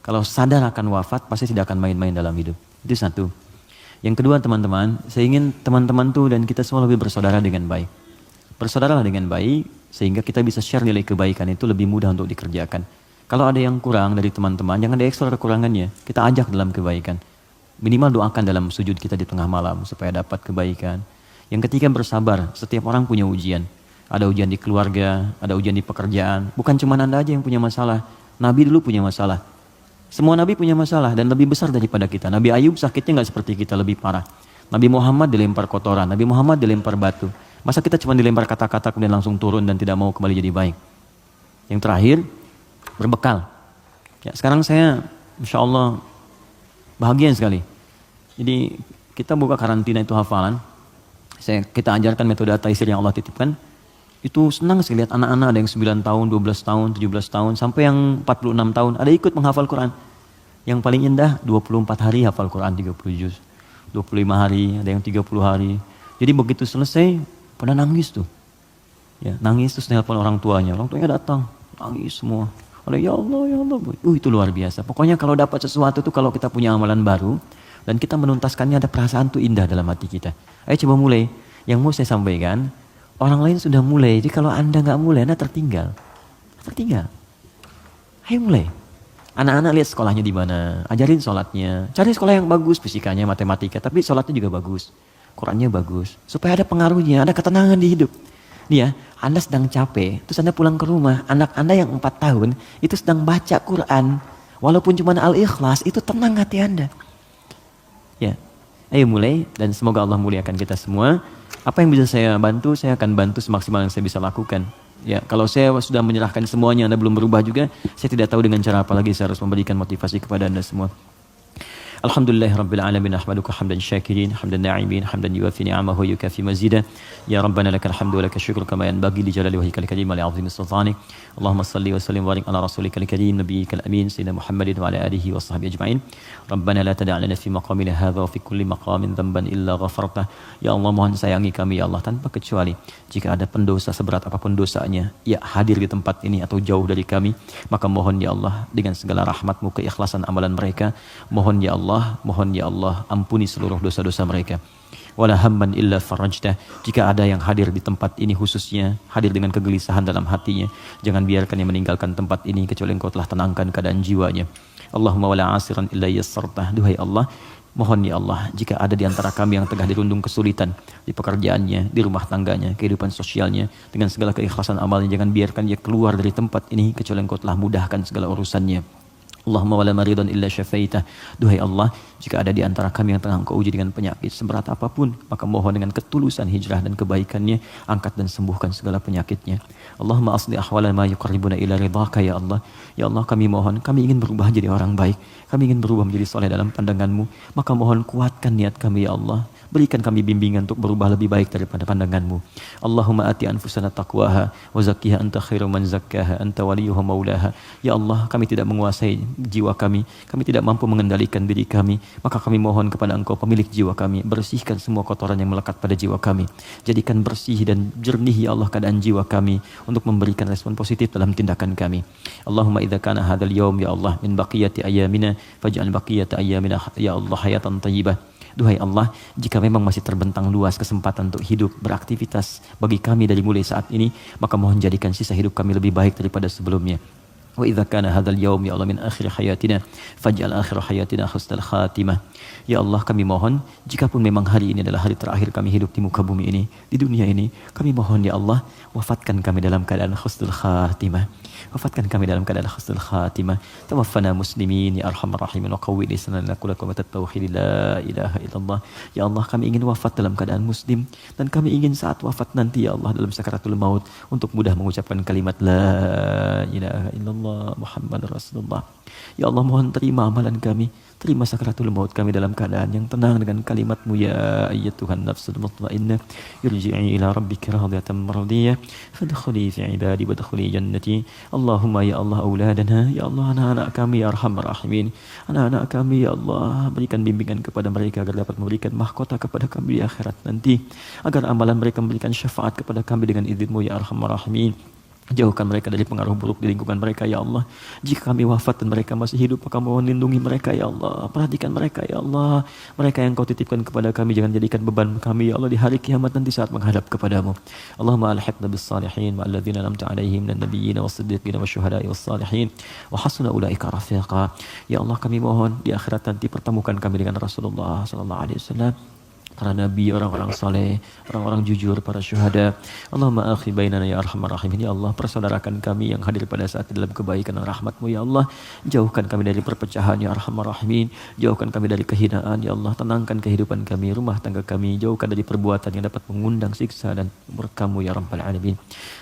Kalau sadar akan wafat, pasti tidak akan main-main dalam hidup. Itu satu. Yang kedua, teman-teman, saya ingin teman-teman tuh dan kita semua lebih bersaudara dengan baik. Bersaudaralah dengan baik, sehingga kita bisa share nilai kebaikan itu lebih mudah untuk dikerjakan. Kalau ada yang kurang dari teman-teman, jangan dieksplor kekurangannya. Kita ajak dalam kebaikan. Minimal doakan dalam sujud kita di tengah malam, supaya dapat kebaikan. Yang ketiga, bersabar. Setiap orang punya ujian. Ada ujian di keluarga, ada ujian di pekerjaan. Bukan cuma Anda aja yang punya masalah. Nabi dulu punya masalah. Semua Nabi punya masalah dan lebih besar daripada kita. Nabi Ayub sakitnya nggak seperti kita, lebih parah. Nabi Muhammad dilempar kotoran, Nabi Muhammad dilempar batu. Masa kita cuma dilempar kata-kata kemudian langsung turun dan tidak mau kembali jadi baik. Yang terakhir, berbekal. Ya, sekarang saya insya Allah bahagia sekali. Jadi kita buka karantina itu hafalan. Kita ajarkan metode taisir yang Allah titipkan. Itu senang sekali lihat anak-anak ada yang 9 tahun, 12 tahun, 17 tahun, sampai yang 46 tahun. Ada ikut menghafal Quran. Yang paling indah 24 hari hafal Quran 30 juz. 25 hari, ada yang 30 hari. Jadi begitu selesai, pada nangis tuh. Ya, nangis terus nelpon orang tuanya. Orang tuanya datang, nangis semua. Oleh ya Allah, ya Allah. Itu luar biasa. Pokoknya kalau dapat sesuatu tuh, kalau kita punya amalan baru dan kita menuntaskannya, ada perasaan tuh indah dalam hati kita. Ayo coba mulai. Yang mau saya sampaikan, orang lain sudah mulai. Jadi kalau Anda nggak mulai, Anda tertinggal. Tertinggal. Ayo mulai. Anak-anak lihat sekolahnya di mana, ajarin sholatnya. Cari sekolah yang bagus, fisikanya, matematika, tapi sholatnya juga bagus. Qurannya bagus. Supaya ada pengaruhnya, ada ketenangan di hidup. Nih ya, Anda sedang capek, terus Anda pulang ke rumah, anak Anda yang 4 tahun itu sedang baca Quran, walaupun cuma Al-Ikhlas, itu tenang hati Anda. Ya, ayo mulai, dan semoga Allah muliakan kita semua. Apa yang bisa saya bantu, saya akan bantu semaksimal yang saya bisa lakukan. Ya, kalau saya sudah menyerahkan semuanya, Anda belum berubah juga, saya tidak tahu dengan cara apa lagi saya harus memberikan motivasi kepada Anda semua. Alhamdulillahirabbil alamin, ahmaduka hamdan syakirin, hamdan na'imin, hamdan yuwafi ni'amahu yukafi mazida. Ya Rabbana lakal hamdu wa lakal syukru kama yanbaghi li jalali wajhikal karim wa li 'azimi sultanik. Allahumma salli wa sallim wa barik ala rasulikal karim nabiyyikal amin sayyidina Muhammadin wa ala alihi wa sahbihi ajma'in. Rabbana la tada' lana fi maqamina hadha wa fi kulli maqamin dhanban illa ghafartah. Ya Allah, mohon sayangi kami ya Allah tanpa kecuali. Jika ada pendosa seberat apapun dosanya, ya hadir di tempat ini atau jauh dari kami, maka mohon ya Allah dengan segala rahmat-Mu, keikhlasan amalan mereka, mohon ya Allah, ampuni seluruh dosa-dosa mereka. Wala hamman illa farajtah. Jika ada yang hadir di tempat ini khususnya, hadir dengan kegelisahan dalam hatinya, jangan biarkan dia meninggalkan tempat ini kecuali Engkau telah tenangkan keadaan jiwanya. Allahumma wala asiran illa yassartah. Duhai Allah, mohon ya Allah, jika ada di antara kami yang tengah dirundung kesulitan di pekerjaannya, di rumah tangganya, kehidupan sosialnya, dengan segala keikhlasan amalnya, jangan biarkan dia keluar dari tempat ini kecuali Engkau telah mudahkan segala urusannya. Allahumma wala maridan illa syafaitah. Duhai Allah, jika ada di antara kami yang tengah Engkau uji dengan penyakit seberat apapun, maka mohon dengan ketulusan hijrah dan kebaikannya, angkat dan sembuhkan segala penyakitnya. Allahumma asli ahwala ma yuqarribuna ila ridhaka ya Allah. Ya Allah, kami mohon, kami ingin berubah jadi orang baik, kami ingin berubah menjadi soleh dalam pandangan-Mu, maka mohon kuatkan niat kami ya Allah. Berikan kami bimbingan untuk berubah lebih baik daripada pandangan-Mu. Allahumma ati anfusana taqwaha wa zakkiha anta khairu man zakkaha anta waliyuha maulaha. Ya Allah, kami tidak menguasai jiwa kami tidak mampu mengendalikan diri kami, maka kami mohon kepada Engkau pemilik jiwa kami, bersihkan semua kotoran yang melekat pada jiwa kami. Jadikan bersih dan jernih ya Allah keadaan jiwa kami untuk memberikan respon positif dalam tindakan kami. Allahumma idza kana hadzal yaum ya Allah min baqiyati ayyamina faj'al baqiyata ayyamina ya Allah hayatan thayyibah. Duhai Allah, jika memang masih terbentang luas kesempatan untuk hidup, beraktivitas bagi kami dari mulai saat ini, maka mohon jadikan sisa hidup kami lebih baik daripada sebelumnya. Wa idza kana hadzal yaum ya Allah min akhir hayatina faj'al akhir hayatina husnal khatimah. Ya Allah, kami mohon jika pun memang hari ini adalah hari terakhir kami hidup di muka bumi ini, di dunia ini, kami mohon ya Allah, wafatkan kami dalam keadaan husnul khatimah. Wafatkan kami dalam keadaan husnul khatimah. Tawaffana muslimin ya arhamar rahimin wa qawwi lisanana qul kalimat tauhid la ilaha illallah. Ya Allah, kami ingin wafat dalam keadaan muslim, dan kami ingin saat wafat nanti ya Allah dalam sakaratul maut untuk mudah mengucapkan kalimat la ilaha illallah Muhammadur Rasulullah. Ya Allah, mohon terima amalan kami, terima sakaratul maut kami dalam keadaan yang tenang dengan kalimat-Mu ya ayyatuhan nafsul mutmainnah irji'i ila rabbika radiyatan mardiyah fadkhuli fi ibadi wadkhuli jannati. Allahumma ya Allah auladana, ya Allah anak-anak kami ya arhamar rahimin, anak-anak kami ya Allah, berikan bimbingan kepada mereka agar dapat memberikan mahkota kepada kami di akhirat nanti, agar amalan mereka memberikan syafaat kepada kami dengan izin-Mu ya arhamar rahimin. Jauhkan mereka dari pengaruh buruk di lingkungan mereka ya Allah. Jika kami wafat dan mereka masih hidup, maka mohon lindungi mereka ya Allah. Perhatikan mereka ya Allah. Mereka yang Kau titipkan kepada kami, jangan jadikan beban kami ya Allah di hari kiamat nanti saat menghadap kepadamu. Allahumma alhiqna bis salihin wa alladhina an'amta alaihim minan nabiyyin was-siddiqin wasyuhada'i was-salihin wa hasuna ulaika rafiqa. Ya Allah, kami mohon di akhirat nanti pertemukan kami dengan Rasulullah sallallahu alaihi wasallam, para nabi, orang-orang saleh, orang-orang jujur, para syuhada. Allahumma akhi bainana ya arhamar rahimin. Ya Allah, persaudarakan kami yang hadir pada saat dalam kebaikan dan rahmat-Mu ya Allah. Jauhkan kami dari perpecahan ya arhamar rahimin. Jauhkan kami dari kehinaan ya Allah. Tenangkan kehidupan kami, rumah tangga kami. Jauhkan dari perbuatan yang dapat mengundang siksa dan murka-Mu ya rabbal alamin.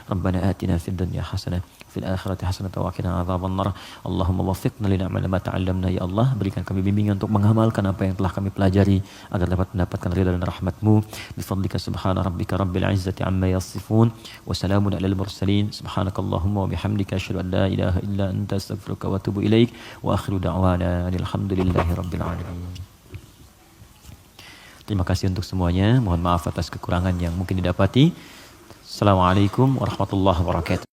Rabbana atina fid dunya hasanah fil akhirati hasanatan wa qina adzabannar. Allahumma waffiqna lin'amal ma ta'allamna ya Allah. Berikan kami bimbingan untuk mengamalkan apa yang telah kami pelajari agar dapat mendapatkan ridha dan rahmat-Mu. Bi fadlika subhana rabbika rabbil izzati amma yasifun wa salamun alal mursalin. Subhanakallahumma wa bihamdika asyhadu an la ilaha illa anta astaghfiruka wa atubu ilaik. Wa akhiru da'wana alhamdulillahi rabbil alamin. Terima kasih untuk semuanya. Mohon maaf atas kekurangan yang mungkin didapati. Assalamualaikum warahmatullahi wabarakatuh.